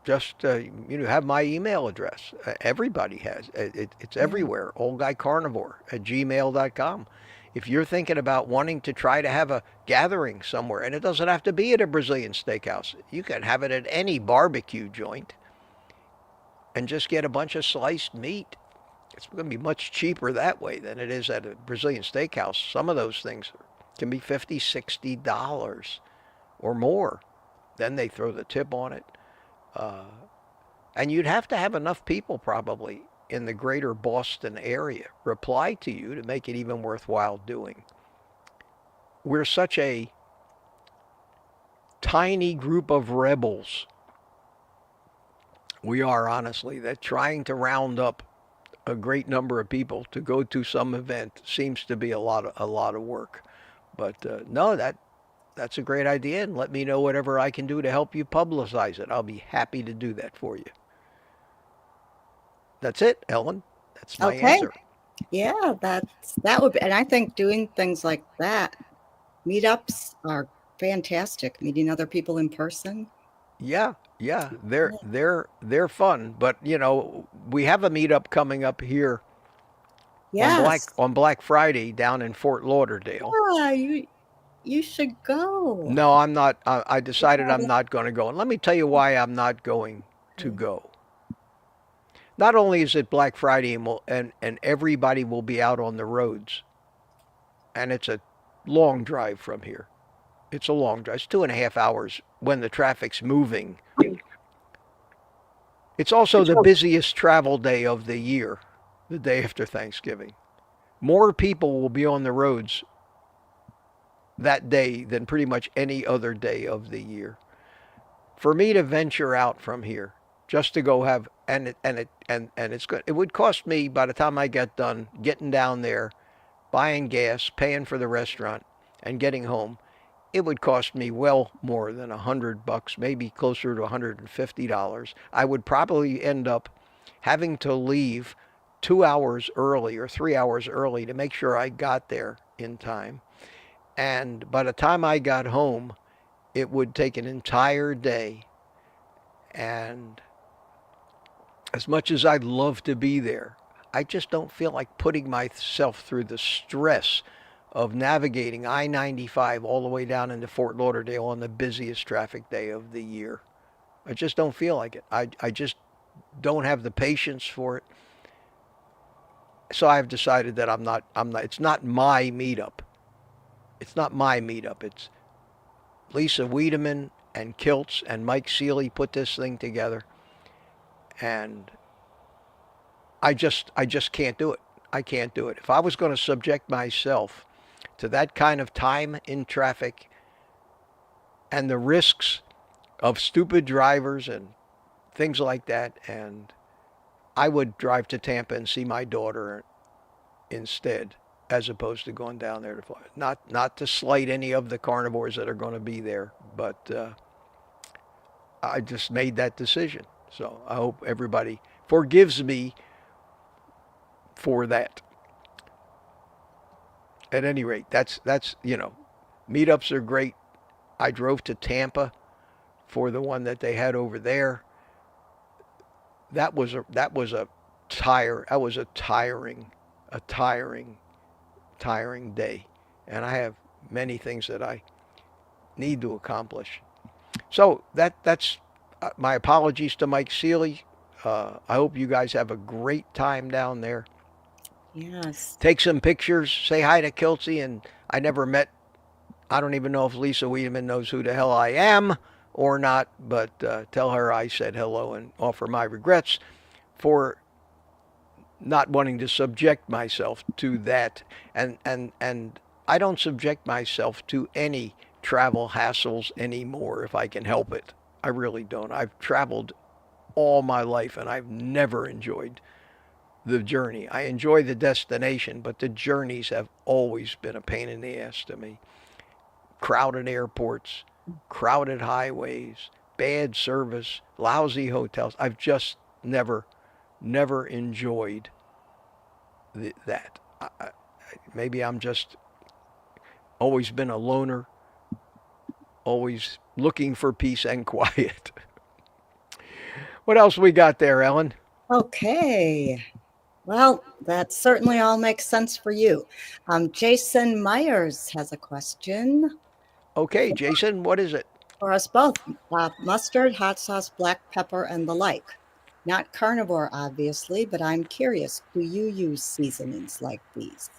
Just have my email address. Everybody has it's Yeah. everywhere. oldguycarnivore@gmail.com. If you're thinking about wanting to try to have a gathering somewhere, and it doesn't have to be at a Brazilian steakhouse, you can have it at any barbecue joint and just get a bunch of sliced meat. It's going to be much cheaper that way than it is at a Brazilian steakhouse. Some of those things can be $50, $60 or more. Then they throw the tip on it. Uh, and you'd have to have enough people probably in the greater Boston area reply to you to make it even worthwhile doing. We're such a tiny group of rebels. We are honestly that trying to round up a great number of people to go to some event seems to be a lot of work. But no, that's a great idea, and let me know whatever I can do to help you publicize it. I'll be happy to do that for you. That's it, Ellen. That's my Okay. answer. Yeah, that would be, and I think doing things like that, meetups are fantastic. Meeting other people in person. Yeah, yeah, they're fun. But we have a meetup coming up here Yes. On Black Friday down in Fort Lauderdale. Yeah, you should go. No, I'm not. I decided Yeah, I'm not going to go. And let me tell you why I'm not going to that's go. Not only is it Black Friday and everybody will be out on the roads, and it's a long drive from here. It's a long drive. It's 2.5 hours when the traffic's moving. It's also the busiest travel day of the year, the day after Thanksgiving. More people will be on the roads that day than pretty much any other day of the year. For me to venture out from here, just to go have and it's good. It would cost me by the time I get done getting down there, buying gas, paying for the restaurant, and getting home. It would cost me well more than $100, maybe closer to $150. I would probably end up having to leave 2 hours early or 3 hours early to make sure I got there in time. And by the time I got home, it would take an entire day. And as much as I'd love to be there, I just don't feel like putting myself through the stress of navigating I-95 all the way down into Fort Lauderdale on the busiest traffic day of the year. I just don't feel like it. I just don't have the patience for it. So I've decided that it's not my meetup. It's not my meetup. It's Lisa Wiedemann and Kiltz and Mike Cely put this thing together. And I just can't do it. I can't do it. If I was going to subject myself to that kind of time in traffic and the risks of stupid drivers and things like that, and I would drive to Tampa and see my daughter instead, as opposed to going down there to fly. Not to slight any of the carnivores that are going to be there, but I just made that decision. So I hope everybody forgives me for that. At any rate, that's meetups are great. I drove to Tampa for the one that they had over there. That was a tiring day, and I have many things that I need to accomplish. So that's my apologies to Mike Cely. I hope you guys have a great time down there. Yes. Take some pictures. Say hi to Kelsey. And I never met. I don't even know if Lisa Wiedemann knows who the hell I am or not. But tell her I said hello and offer my regrets for not wanting to subject myself to that. And I don't subject myself to any travel hassles anymore if I can help it. I really don't. I've traveled all my life and I've never enjoyed the journey. I enjoy the destination, but the journeys have always been a pain in the ass to me. Crowded airports, crowded highways, bad service, lousy hotels. I've just never enjoyed that. Maybe I'm just always been a loner, always looking for peace and quiet. What else we got there, Ellen? Okay. Well, that certainly all makes sense for you. Jason Myers has a question Okay, Jason, what is it? for us both. Mustard, hot sauce, black pepper, and the like. Not carnivore, obviously, but I'm curious, do you use seasonings like these?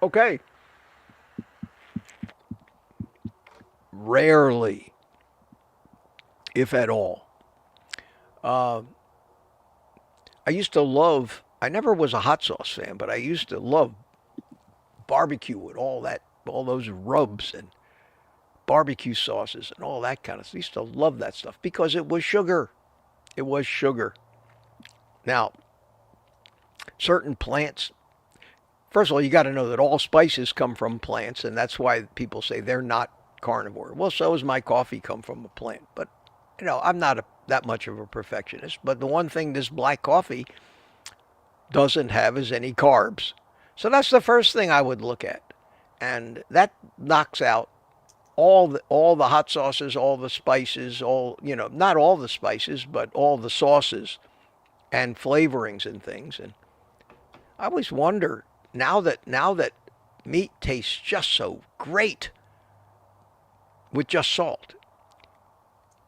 Okay. Rarely, if at all. Uh, I never was a hot sauce fan, but I used to love barbecue with all those rubs and barbecue sauces and all that kind of stuff. I used to love that stuff because it was sugar. It was sugar. Now, certain plants, first of all, you got to know that all spices come from plants, and that's why people say they're not carnivore. Well, so does my coffee come from a plant. But, I'm not that much of a perfectionist. But the one thing this black coffee doesn't have is any carbs. So that's the first thing I would look at. And that knocks out all the hot sauces, all the spices, not all the spices, but all the sauces and flavorings and things. And I always wonder now that meat tastes just so great with just salt.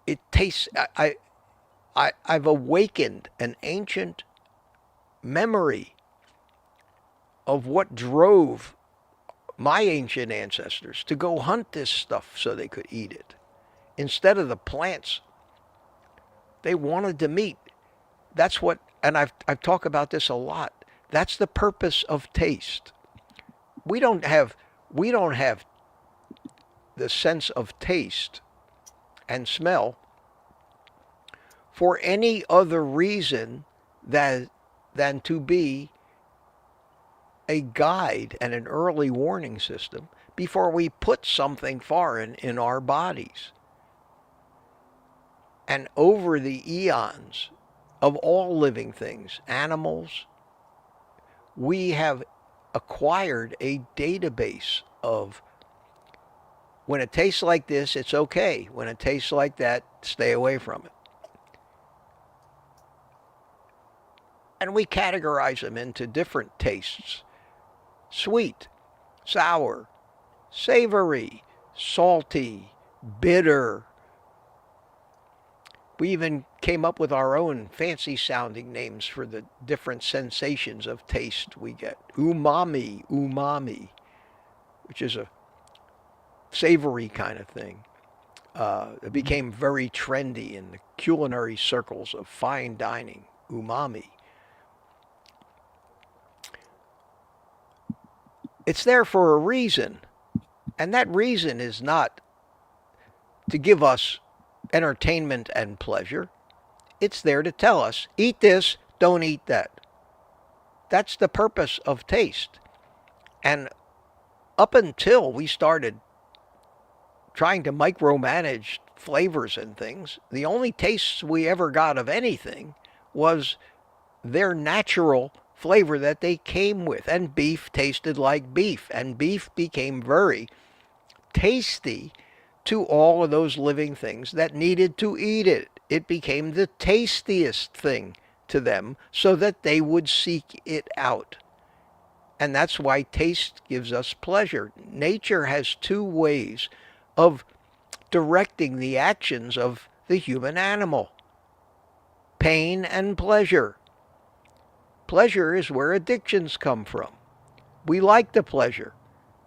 It tastes I've awakened an ancient memory of what drove my ancient ancestors to go hunt this stuff so they could eat it. Instead of the plants they wanted to meet. That's what, and I've talked about this a lot. That's the purpose of taste. We don't have we don't have the sense of taste and smell for any other reason than to be a guide and an early warning system before we put something foreign in our bodies. And over the eons of all living things, animals, we have acquired a database of when it tastes like this, it's okay. When it tastes like that, stay away from it. And we categorize them into different tastes: sweet, sour, savory, salty, bitter. We even came up with our own fancy sounding names for the different sensations of taste we get. Umami, which is a savory kind of thing. It became very trendy in the culinary circles of fine dining. Umami. It's there for a reason. And that reason is not to give us entertainment and pleasure. It's there to tell us, eat this, don't eat that. That's the purpose of taste. And up until we started trying to micromanage flavors and things, the only tastes we ever got of anything was their natural flavor that they came with. And beef tasted like beef, and beef became very tasty to all of those living things that needed to eat it. It became the tastiest thing to them so that they would seek it out. And that's why taste gives us pleasure. Nature has two ways of directing the actions of the human animal: pain and pleasure. Pleasure is where addictions come from. We like the pleasure.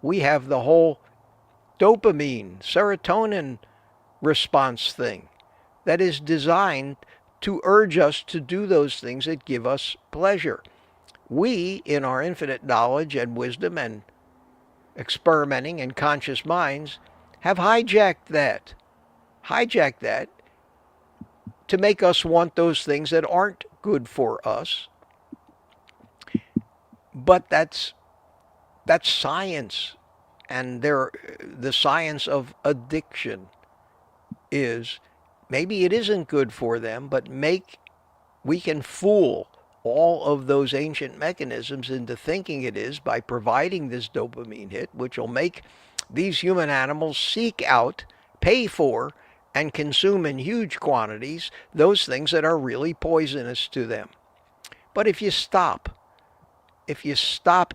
We have the whole dopamine, serotonin response thing that is designed to urge us to do those things that give us pleasure. We, in our infinite knowledge and wisdom and experimenting and conscious minds, have hijacked that to make us want those things that aren't good for us. But that's science, and the science of addiction is maybe it isn't good for them, but we can fool all of those ancient mechanisms into thinking it is by providing this dopamine hit, which will make these human animals seek out, pay for, and consume in huge quantities those things that are really poisonous to them. But if you stop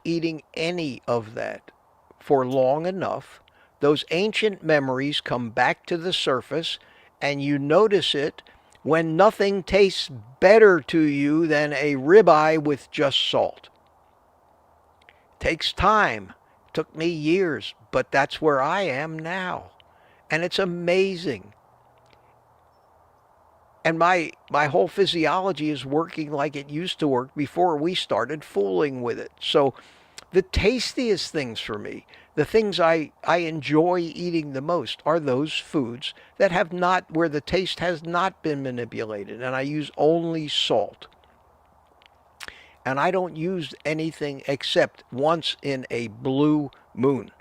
eating any of that for long enough, those ancient memories come back to the surface, and you notice it when nothing tastes better to you than a ribeye with just salt. It takes time. It took me years, but that's where I am now. And it's amazing. And my whole physiology is working like it used to work before we started fooling with it. So the tastiest things for me, the things I enjoy eating the most, are those foods that have not, where the taste has not been manipulated, and I use only salt. And I don't use anything except once in a blue moon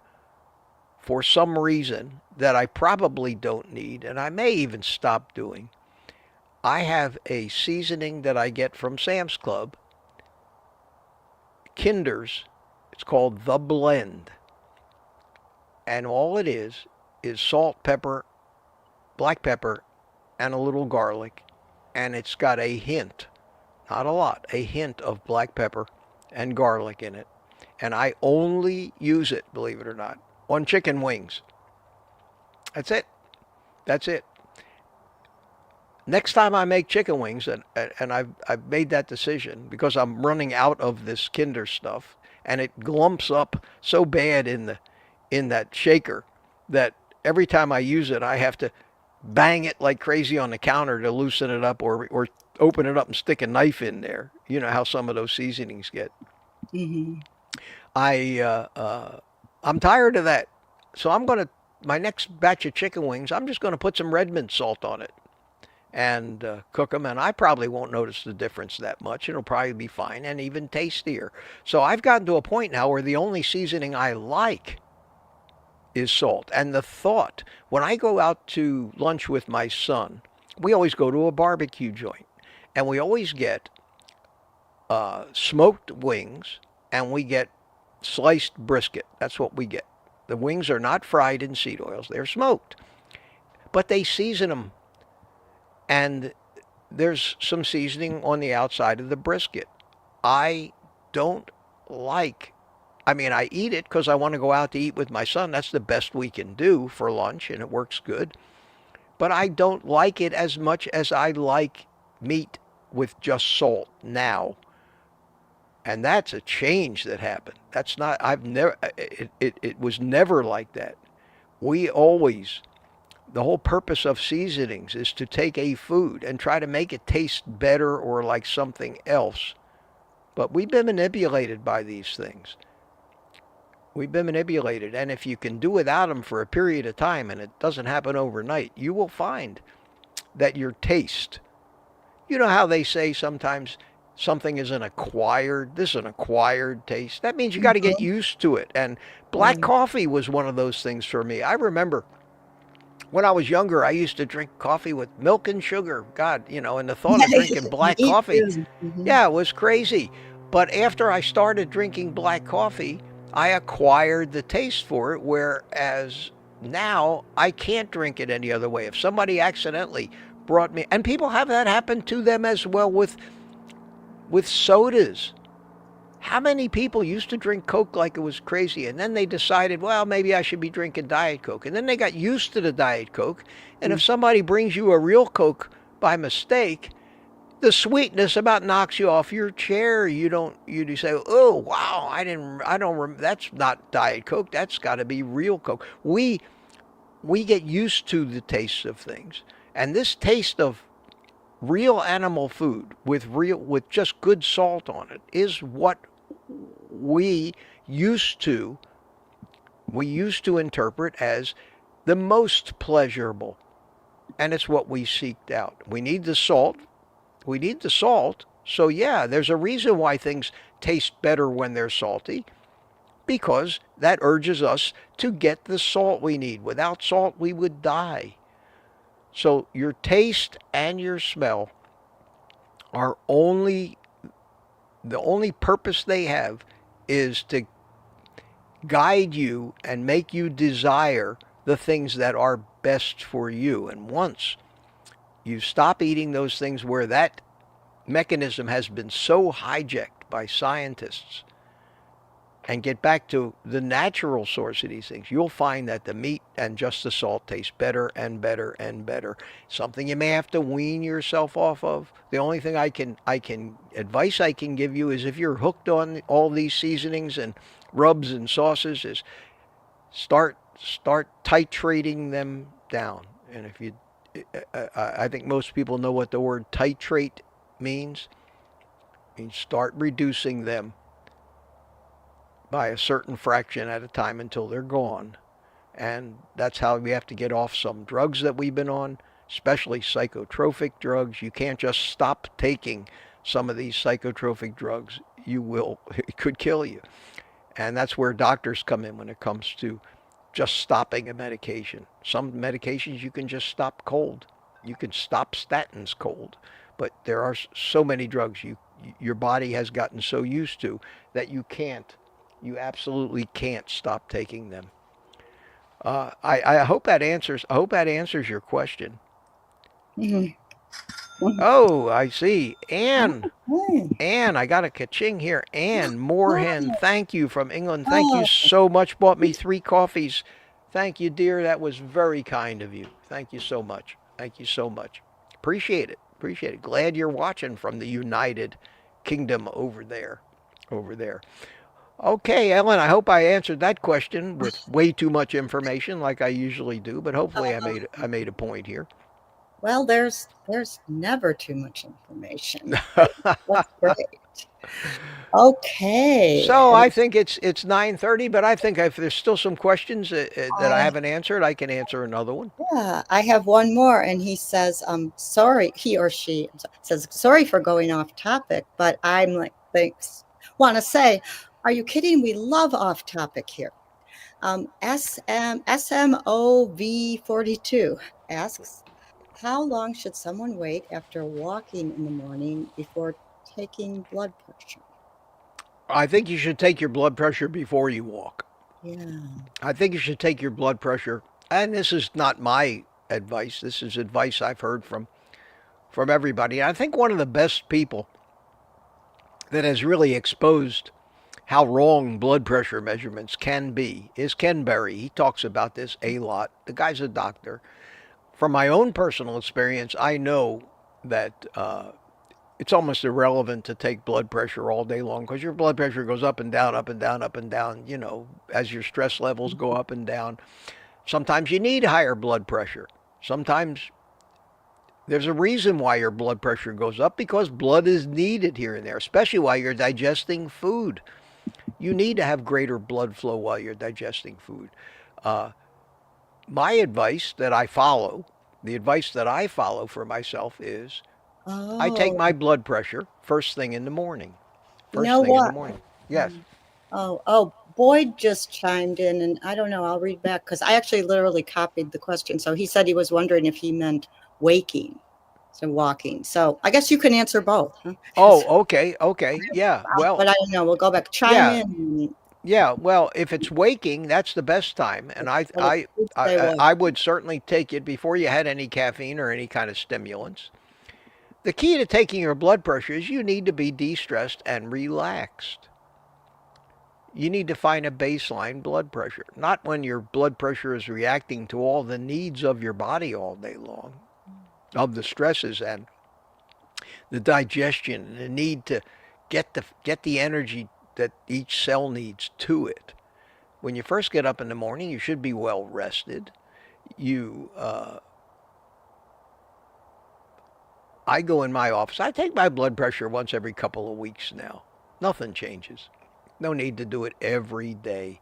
for some reason that I probably don't need, and I may even stop doing. I have a seasoning that I get from Sam's Club, Kinder's. It's called The Blend. And all it is salt, pepper, black pepper, and a little garlic. And it's got a hint, not a lot, a hint of black pepper and garlic in it. And I only use it, believe it or not, on chicken wings. That's it. That's it. Next time I make chicken wings, and I've made that decision because I'm running out of this Kinder stuff, and it glumps up so bad in that shaker that every time I use it, I have to bang it like crazy on the counter to loosen it up, or open it up and stick a knife in there. You know how some of those seasonings get. Hmm. I I'm tired of that, so I'm gonna my next batch of chicken wings. I'm just gonna put some Redmond salt on it and cook them, and I probably won't notice the difference that much. It'll probably be fine and even tastier. So I've gotten to a point now where the only seasoning I like is salt. And the thought, when I go out to lunch with my son, we always go to a barbecue joint, and we always get smoked wings, and we get sliced brisket. That's what we get. The wings are not fried in seed oils, they're smoked, but they season them, and there's some seasoning on the outside of the brisket. I don't like, I mean, I eat it because I want to go out to eat with my son. That's the best we can do for lunch, and it works good. But I don't like it as much as I like meat with just salt now. And that's a change that happened. That's not, I've never, it was never like that. We always, the whole purpose of seasonings is to take a food and try to make it taste better or like something else. But we've been manipulated by these things. We've been manipulated. And if you can do without them for a period of time, and it doesn't happen overnight, you will find that your taste, you know how they say sometimes something is an acquired, this is an acquired taste. That means you got to get used to it. And black Right. coffee was one of those things for me. I remember when I was younger, I used to drink coffee with milk and sugar. God, and the thought of drinking black Me coffee, too. Hmm. yeah, it was crazy. But after I started drinking black coffee, I acquired the taste for it, whereas now I can't drink it any other way. If somebody accidentally brought me, and people have that happen to them as well with sodas. How many people used to drink Coke like it was crazy, and then they decided, well, maybe I should be drinking Diet Coke, and then they got used to the Diet Coke, and if somebody brings you a real Coke by mistake, the sweetness about knocks you off your chair. You say, oh wow, I don't, that's not Diet Coke. That's got to be real Coke. We get used to the taste of things, and this taste of real animal food with just good salt on it is what we used to we used to interpret as the most pleasurable, and it's what we seeked out. We need the salt. So yeah, there's a reason why things taste better when they're salty, because that urges us to get the salt we need. Without salt we would die. So your taste and your smell are only the only purpose they have is to guide you and make you desire the things that are best for you. And once you stop eating those things where that mechanism has been so hijacked by scientists and get back to the natural source of these things, you'll find that the meat and just the salt taste better and better and better. Something you may have to wean yourself off of. The only thing advice I can give you is, if you're hooked on all these seasonings and rubs and sauces, is start titrating them down. And if you I think most people know what the word titrate means. It means start reducing them by a certain fraction at a time until they're gone. And that's how we have to get off some drugs that we've been on, especially psychotropic drugs. You can't just stop taking some of these psychotropic drugs. It could kill you. And that's where doctors come in when it comes to just stopping a medication. Some medications you can just stop cold. You can stop statins cold. But there are so many drugs your body has gotten so used to that you absolutely can't stop taking them. I hope that answers. I hope that answers your question. Hmm. Oh, I see. Okay. Anne, I got a ka-ching here. Anne Moorhen, Oh, thank you from England. Thank you oh, so much. Bought me 3 coffees. Thank you, dear. That was very kind of you. Thank you so much. Thank you so much. Appreciate it. Appreciate it. Glad you're watching from the United Kingdom over there. Over there. Okay, Ellen, I hope I answered that question with way too much information like I usually do, but hopefully I made a point here. Well, there's never too much information. That's great. Okay. So I think it's 9:30, but I think if there's still some questions that I I haven't answered, I can answer another one. Yeah, I have one more, and he says, sorry, he or she says, sorry for going off topic, but I'm like, thanks. Want to say, are you kidding? We love off topic here. SMOV42 asks, how long should someone wait after walking in the morning before taking blood pressure? I think you should take your blood pressure before you walk. Yeah. I think you should take your blood pressure, and this is not my advice. This is advice I've heard from everybody. I think one of the best people that has really exposed how wrong blood pressure measurements can be is Ken Berry. He talks about this a lot. The guy's a doctor. From my own personal experience, I know that it's almost irrelevant to take blood pressure all day long because your blood pressure goes up and down, up and down, up and down, as your stress levels go up and down. Sometimes you need higher blood pressure. Sometimes there's a reason why your blood pressure goes up because blood is needed here and there, especially while you're digesting food. You need to have greater blood flow while you're digesting food. Uh, my advice that I follow, the advice that I follow for myself is I take Oh, my blood pressure first thing in the morning. you First know thing in the what? morning. Yes. Oh, Boyd just chimed in, and I don't know, I'll read back because I actually literally copied the question. So he said he was wondering if he meant waking, so walking. So I guess you can answer both, huh? Oh, okay, okay. Yeah. But Well, I don't know. We'll go back. Chime yeah. in. Yeah, well, if it's waking, that's the best time, and But it did say I waking. would certainly take it before you had any caffeine or any kind of stimulants. The key to taking your blood pressure is you need to be de-stressed and relaxed. You need to find a baseline blood pressure, not when your blood pressure is reacting to all the needs of your body all day long, of the stresses and the digestion and the need to get the energy that each cell needs to it. When you first get up in the morning, you should be well rested. You, I go in my office. I take my blood pressure once every couple of weeks now. Nothing changes. No need to do it every day.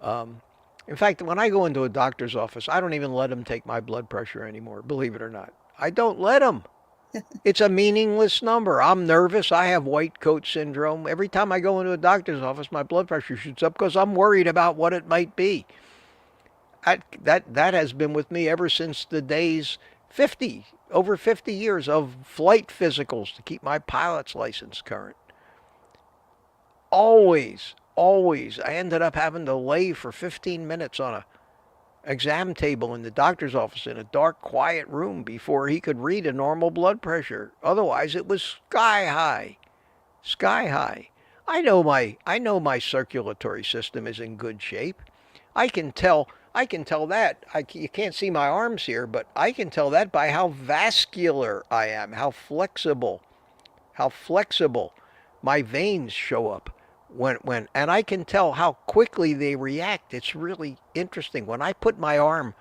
Um, in fact, when I go into a doctor's office, I don't even let them take my blood pressure anymore. Believe it or not, I don't let them. It's a meaningless number. I'm nervous. I have white coat syndrome. Every time I go into a doctor's office, my blood pressure shoots up because I'm worried about what it might be. That has been with me ever since the days 50 over 50 years of flight physicals to keep my pilot's license current. Always I ended up having to lay for 15 minutes on a exam table in the doctor's office in a dark quiet room before he could read a normal blood pressure. Otherwise it was sky high. Sky high. I know my circulatory system is in good shape. I can tell that. You can't see my arms here, but I can tell that by how vascular I am, how flexible my veins show up and I can tell how quickly they react. It's really interesting. When I put my arm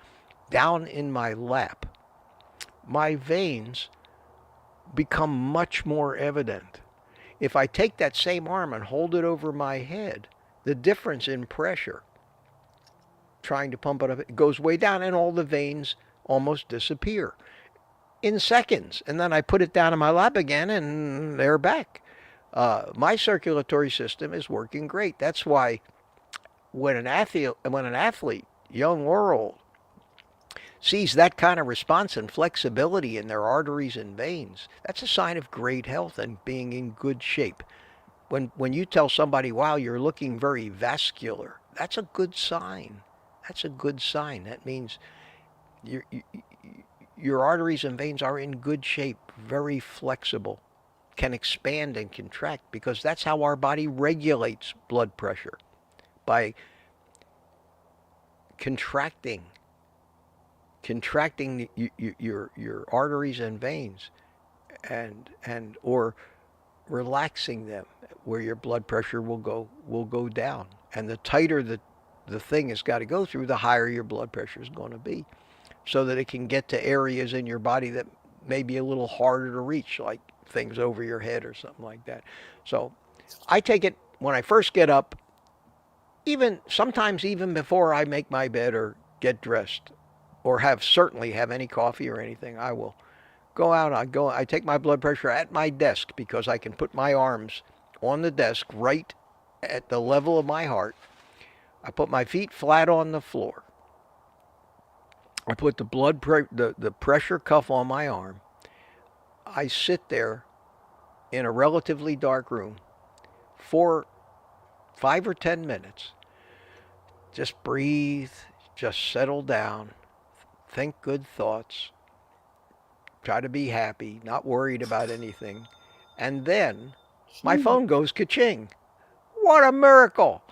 down in my lap, my veins become much more evident. If I take that same arm and hold it over my head, the difference in pressure trying to pump it up, it goes way down and all the veins almost disappear in seconds. And then I put it down in my lap again and they're back. My circulatory system is working great. That's why when an athlete, young or old, sees that kind of response and flexibility in their arteries and veins, that's a sign of great health and being in good shape. When you tell somebody, "Wow, you're looking very vascular," that's a good sign. That's a good sign. That means your your arteries and veins are in good shape, very flexible, can expand and contract because that's how our body regulates blood pressure by contracting contracting your arteries and veins and or relaxing them, where your blood pressure will go down. And the tighter the thing has got to go through, the higher your blood pressure is going to be, so that it can get to areas in your body that may be a little harder to reach, like things over your head or something like that. So I take it when I first get up, even sometimes even before I make my bed or get dressed or certainly have any coffee or anything. I will go out. I take my blood pressure at my desk, because I can put my arms on the desk right at the level of my heart. I put my feet flat on the floor. I put the pressure cuff on my arm. I sit there in a relatively dark room for 5 or 10 minutes. Just breathe, just settle down, think good thoughts, try to be happy, not worried about anything. And then my phone goes ka-ching. What a miracle!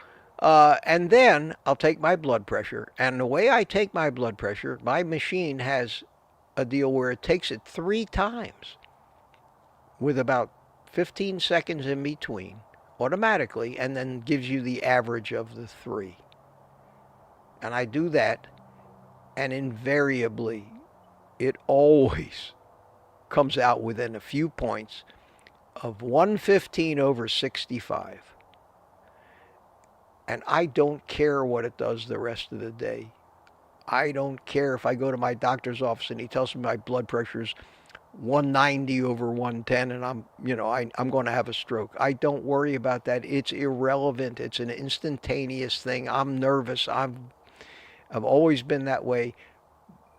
And then I'll take my blood pressure. And the way I take my blood pressure, my machine has a deal where it takes it 3 times with about 15 seconds in between automatically, and then gives you the average of the three. And I do that, and invariably, it always comes out within a few points of 115/65. And I don't care what it does the rest of the day. I don't care if I go to my doctor's office and he tells me my blood pressure's 190/110 and I'm going to have a stroke. I don't worry about that. It's irrelevant. It's an instantaneous thing. I'm nervous. I've always been that way.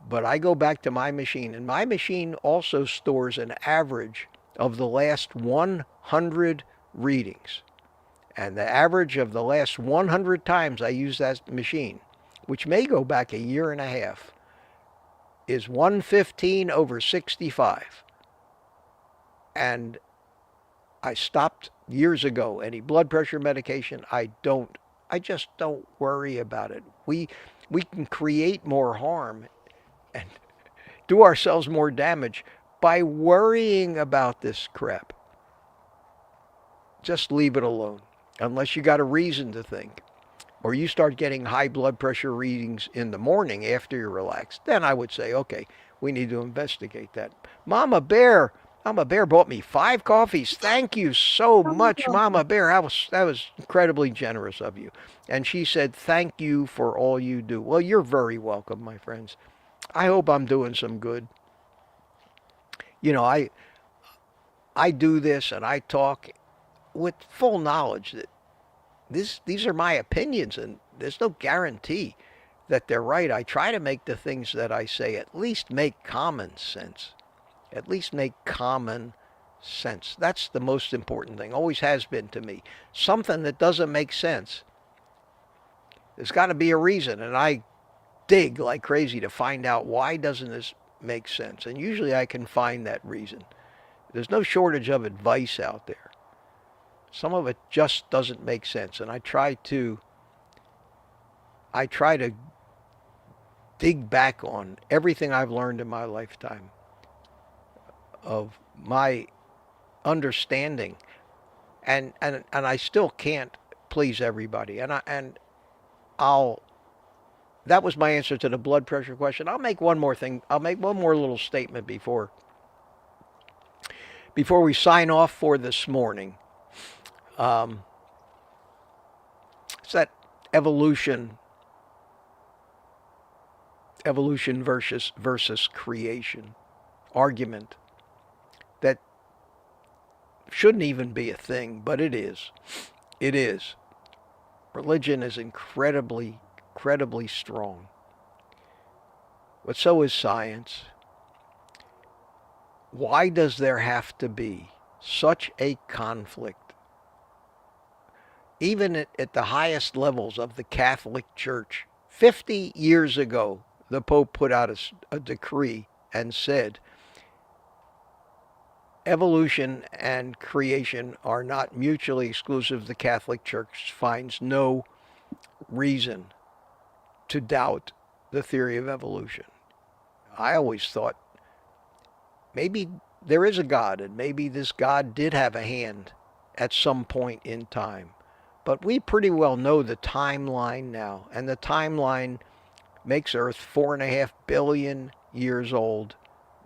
But I go back to my machine, and my machine also stores an average of the last 100 readings. And the average of the last 100 times I use that machine, which may go back a year and a half, is 115/65. And I stopped years ago any blood pressure medication. I just don't worry about it. We can create more harm and do ourselves more damage by worrying about this crap. Just leave it alone, unless you got a reason to think. Or you start getting high blood pressure readings in the morning after you're relaxed. Then I would say, okay, we need to investigate that. Mama Bear bought me 5 coffees. Thank you so much, Mama Bear. That was incredibly generous of you. And she said, thank you for all you do. Well, you're very welcome, my friends. I hope I'm doing some good. I do this and I talk with full knowledge that these are my opinions, and there's no guarantee that they're right. I try to make the things that I say at least make common sense. At least make common sense. That's the most important thing. Always has been to me. Something that doesn't make sense, there's got to be a reason, and I dig like crazy to find out, why doesn't this make sense? And usually I can find that reason. There's no shortage of advice out there. Some of it just doesn't make sense, and I try to dig back on everything I've learned in my lifetime of my understanding, and I still can't please everybody, and I'll that was my answer to the blood pressure question. I'll make one more thing. I'll make one more little statement before we sign off for this morning. It's that evolution versus creation argument that shouldn't even be a thing, but it is. It is. Religion is incredibly strong. But so is science. Why does there have to be such a conflict? Even at the highest levels of the Catholic Church. 50 years ago, the Pope put out a decree and said, evolution and creation are not mutually exclusive. The Catholic Church finds no reason to doubt the theory of evolution. I always thought maybe there is a God, and maybe this God did have a hand at some point in time. But we pretty well know the timeline now, and the timeline makes Earth 4.5 billion years old,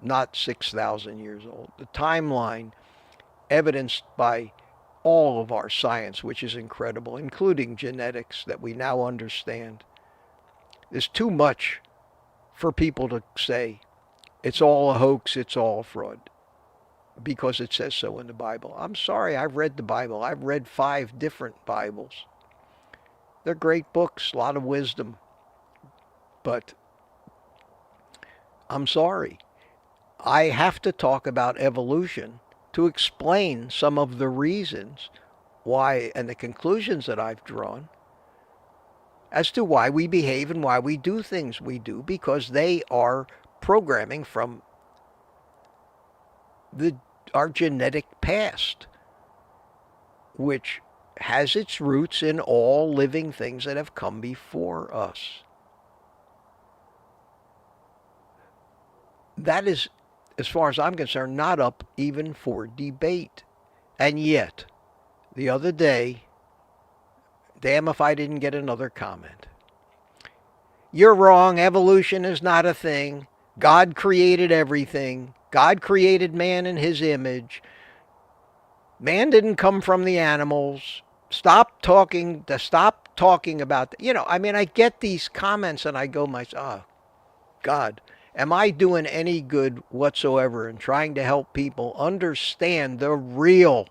not 6,000 years old. The timeline, evidenced by all of our science, which is incredible, including genetics that we now understand, is too much for people to say it's all a hoax, it's all a fraud, because it says so in the Bible. I'm sorry, I've read the Bible. I've read 5 different Bibles. They're great books, a lot of wisdom. But I'm sorry, I have to talk about evolution to explain some of the reasons why and the conclusions that I've drawn as to why we behave and why we do things we do, because they are programming from our genetic past, which has its roots in all living things that have come before us. That is, as far as I'm concerned, not up even for debate. And yet, the other day, damn if I didn't get another comment. You're wrong. Evolution is not a thing. God created everything. God created man in his image. Man didn't come from the animals. Stop talking about that. I get these comments and I go myself, oh, God, am I doing any good whatsoever in trying to help people understand the real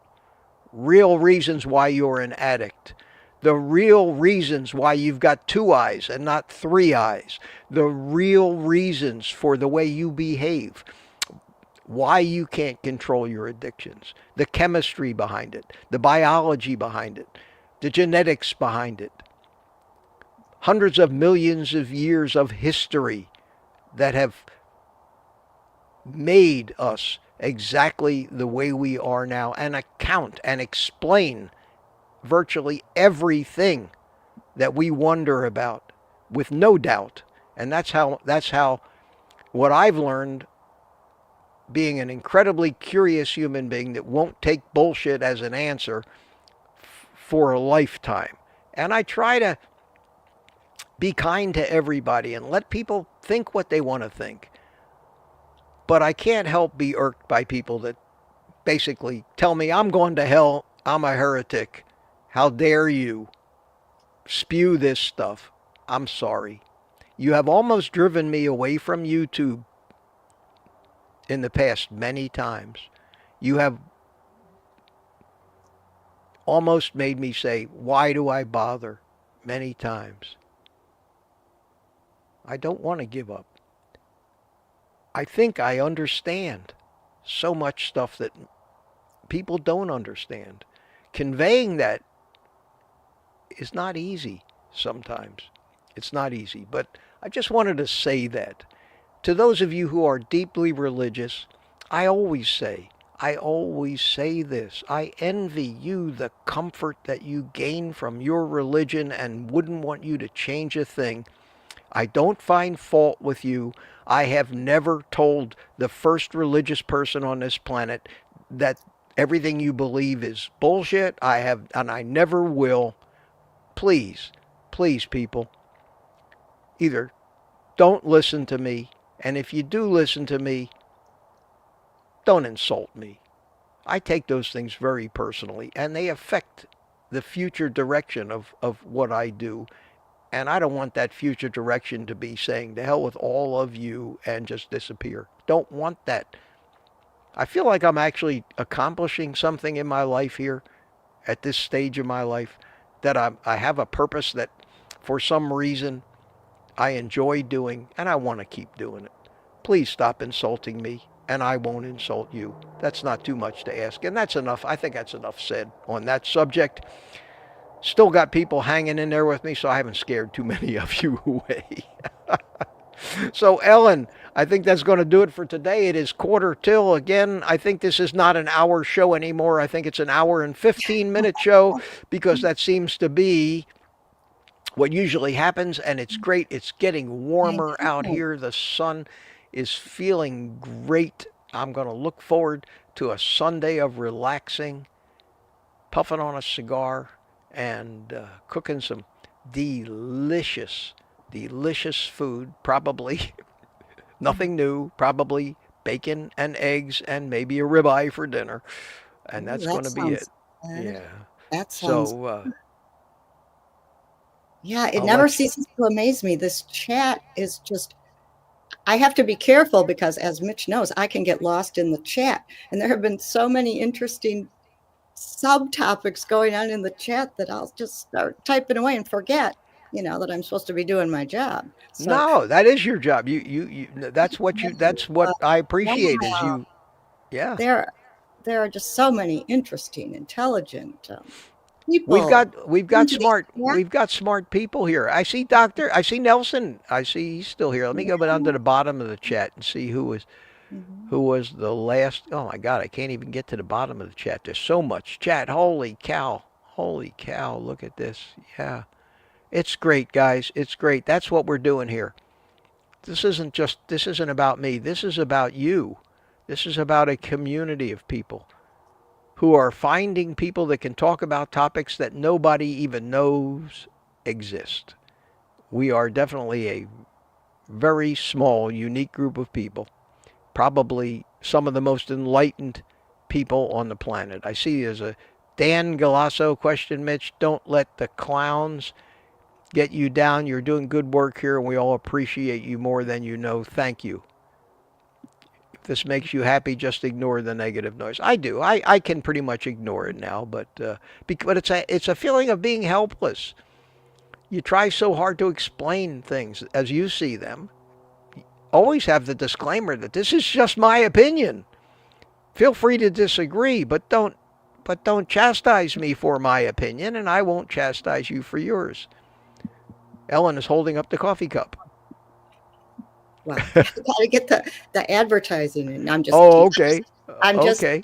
reasons why you're an addict? The real reasons why you've got 2 eyes and not 3 eyes. The real reasons for the way you behave. Why you can't control your addictions. The chemistry behind it. The biology behind it. The genetics behind it. Hundreds of millions of years of history that have made us exactly the way we are now, and account and explain virtually everything that we wonder about with no doubt. And that's how what I've learned, being an incredibly curious human being that won't take bullshit as an answer for a lifetime. And I try to be kind to everybody and let people think what they want to think. But I can't help be irked by people that basically tell me I'm going to hell, I'm a heretic. How dare you spew this stuff? I'm sorry. You have almost driven me away from YouTube in the past many times. You have almost made me say, why do I bother? Many times. I don't want to give up. I think I understand so much stuff that people don't understand. Conveying that is not easy sometimes. It's not easy. But I just wanted to say that. To those of you who are deeply religious, I always say this. I envy you the comfort that you gain from your religion and wouldn't want you to change a thing. I don't find fault with you. I have never told the first religious person on this planet that everything you believe is bullshit. And I never will. Please, people, either don't listen to me, and if you do listen to me, don't insult me. I take those things very personally, and they affect the future direction of what I do. And I don't want that future direction to be saying, to hell with all of you, and just disappear. Don't want that. I feel like I'm actually accomplishing something in my life here, at this stage of my life, that I have a purpose that for some reason I enjoy doing, and I want to keep doing it. Please stop insulting me, and I won't insult you. That's not too much to ask, and that's enough. I think that's enough said on that subject. Still got people hanging in there with me, so I haven't scared too many of you away. So, Ellen, I think that's going to do it for today. It is 1:45 again. I think this is not an hour show anymore. I think it's an hour and 15-minute show, because that seems to be what usually happens, and it's great. It's getting warmer out here. The sun is feeling great. I'm going to look forward to a Sunday of relaxing, puffing on a cigar, and cooking some delicious, delicious food. Probably nothing new. Probably bacon and eggs and maybe a ribeye for dinner. And Ooh, that's that going to be it. sounds good. Yeah. That sounds So Yeah, it I'll never let you. ceases to amaze me. This chat is just, I have to be careful because, as Mitch knows, I can get lost in the chat. And there have been so many interesting subtopics going on in the chat that I'll just start typing away and forget, that I'm supposed to be doing my job. So, No, that is your job. You that's what you, that's what I appreciate is wow, you. Yeah. there, there are just so many interesting, intelligent We've people got we've got into these smart chats. we've got smart people here. I see Nelson. I see he's still here. Let me go down to the bottom of the chat and see Mhm. who was the last. Oh my God, I can't even get to the bottom of the chat. There's so much chat. Holy cow. Holy cow. Look at this. Yeah. It's great, guys. It's great. That's what we're doing here. This isn't about me. This is about you. This is about a community of people who are finding people that can talk about topics that nobody even knows exist. We are definitely a very small, unique group of people, probably some of the most enlightened people on the planet. I see there's a Dan Galasso question, Mitch. Don't let the clowns get you down. You're doing good work here, and we all appreciate you more than you know. Thank you. If this makes you happy, just ignore the negative noise. I do. I can pretty much ignore it now, but it's a feeling of being helpless. You try so hard to explain things as you see them. Always have the disclaimer that this is just my opinion. Feel free to disagree, but don't chastise me for my opinion, and I won't chastise you for yours. Ellen is holding up the coffee cup. Well, gotta get the advertising, and I'm just Oh, kidding. okay. I'm just, Okay.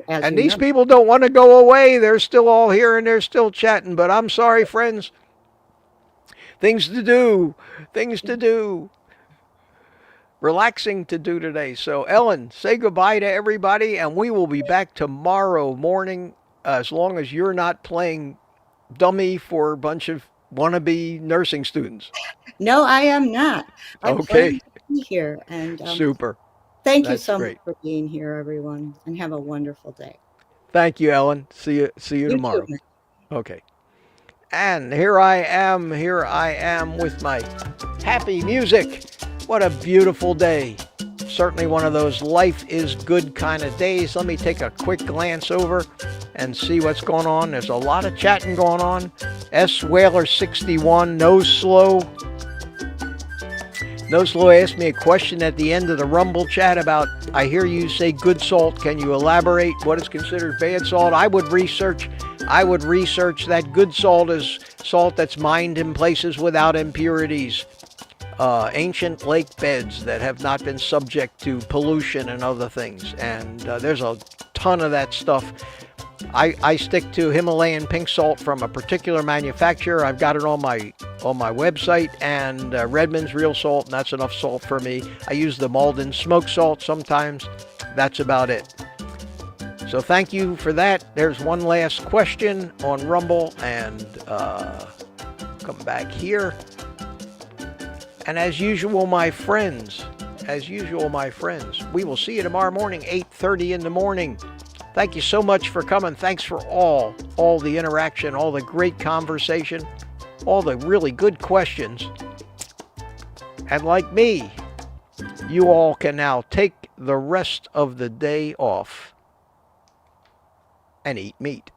as And you these know. people don't want to go away. They're still all here and they're still chatting. But I'm sorry, friends. Things to do. Things to do. Relaxing to do today. So, Ellen, say goodbye to everybody, and we will be back tomorrow morning as long as you're not playing dummy for a bunch of wannabe nursing students. No, I am not. I'm Okay. glad to be here, and Super. thank you That's so much great. for being here, everyone, and have a wonderful day. Thank you, Ellen. See you You too. tomorrow. Okay. And here I am with my happy music. What a beautiful day. Certainly one of those life is good kind of days. Let me take a quick glance over and see what's going on. There's a lot of chatting going on. S. Whaler 61, no slow. No Slow asked me a question at the end of the Rumble chat about, I hear you say good salt. Can you elaborate what is considered bad salt? I would research that good salt is salt that's mined in places without impurities. Ancient lake beds that have not been subject to pollution and other things. And there's a ton of that stuff. I stick to Himalayan pink salt from a particular manufacturer. I've got it on my website, and Redmond's real salt, and that's enough salt for me. I use the Malden smoke salt sometimes. That's about it. So thank you for that. There's one last question on Rumble, and come back here. And as usual, my friends, we will see you tomorrow morning, 8:30 in the morning. Thank you so much for coming. Thanks for all the interaction, all the great conversation, all the really good questions. And like me, you all can now take the rest of the day off and eat meat.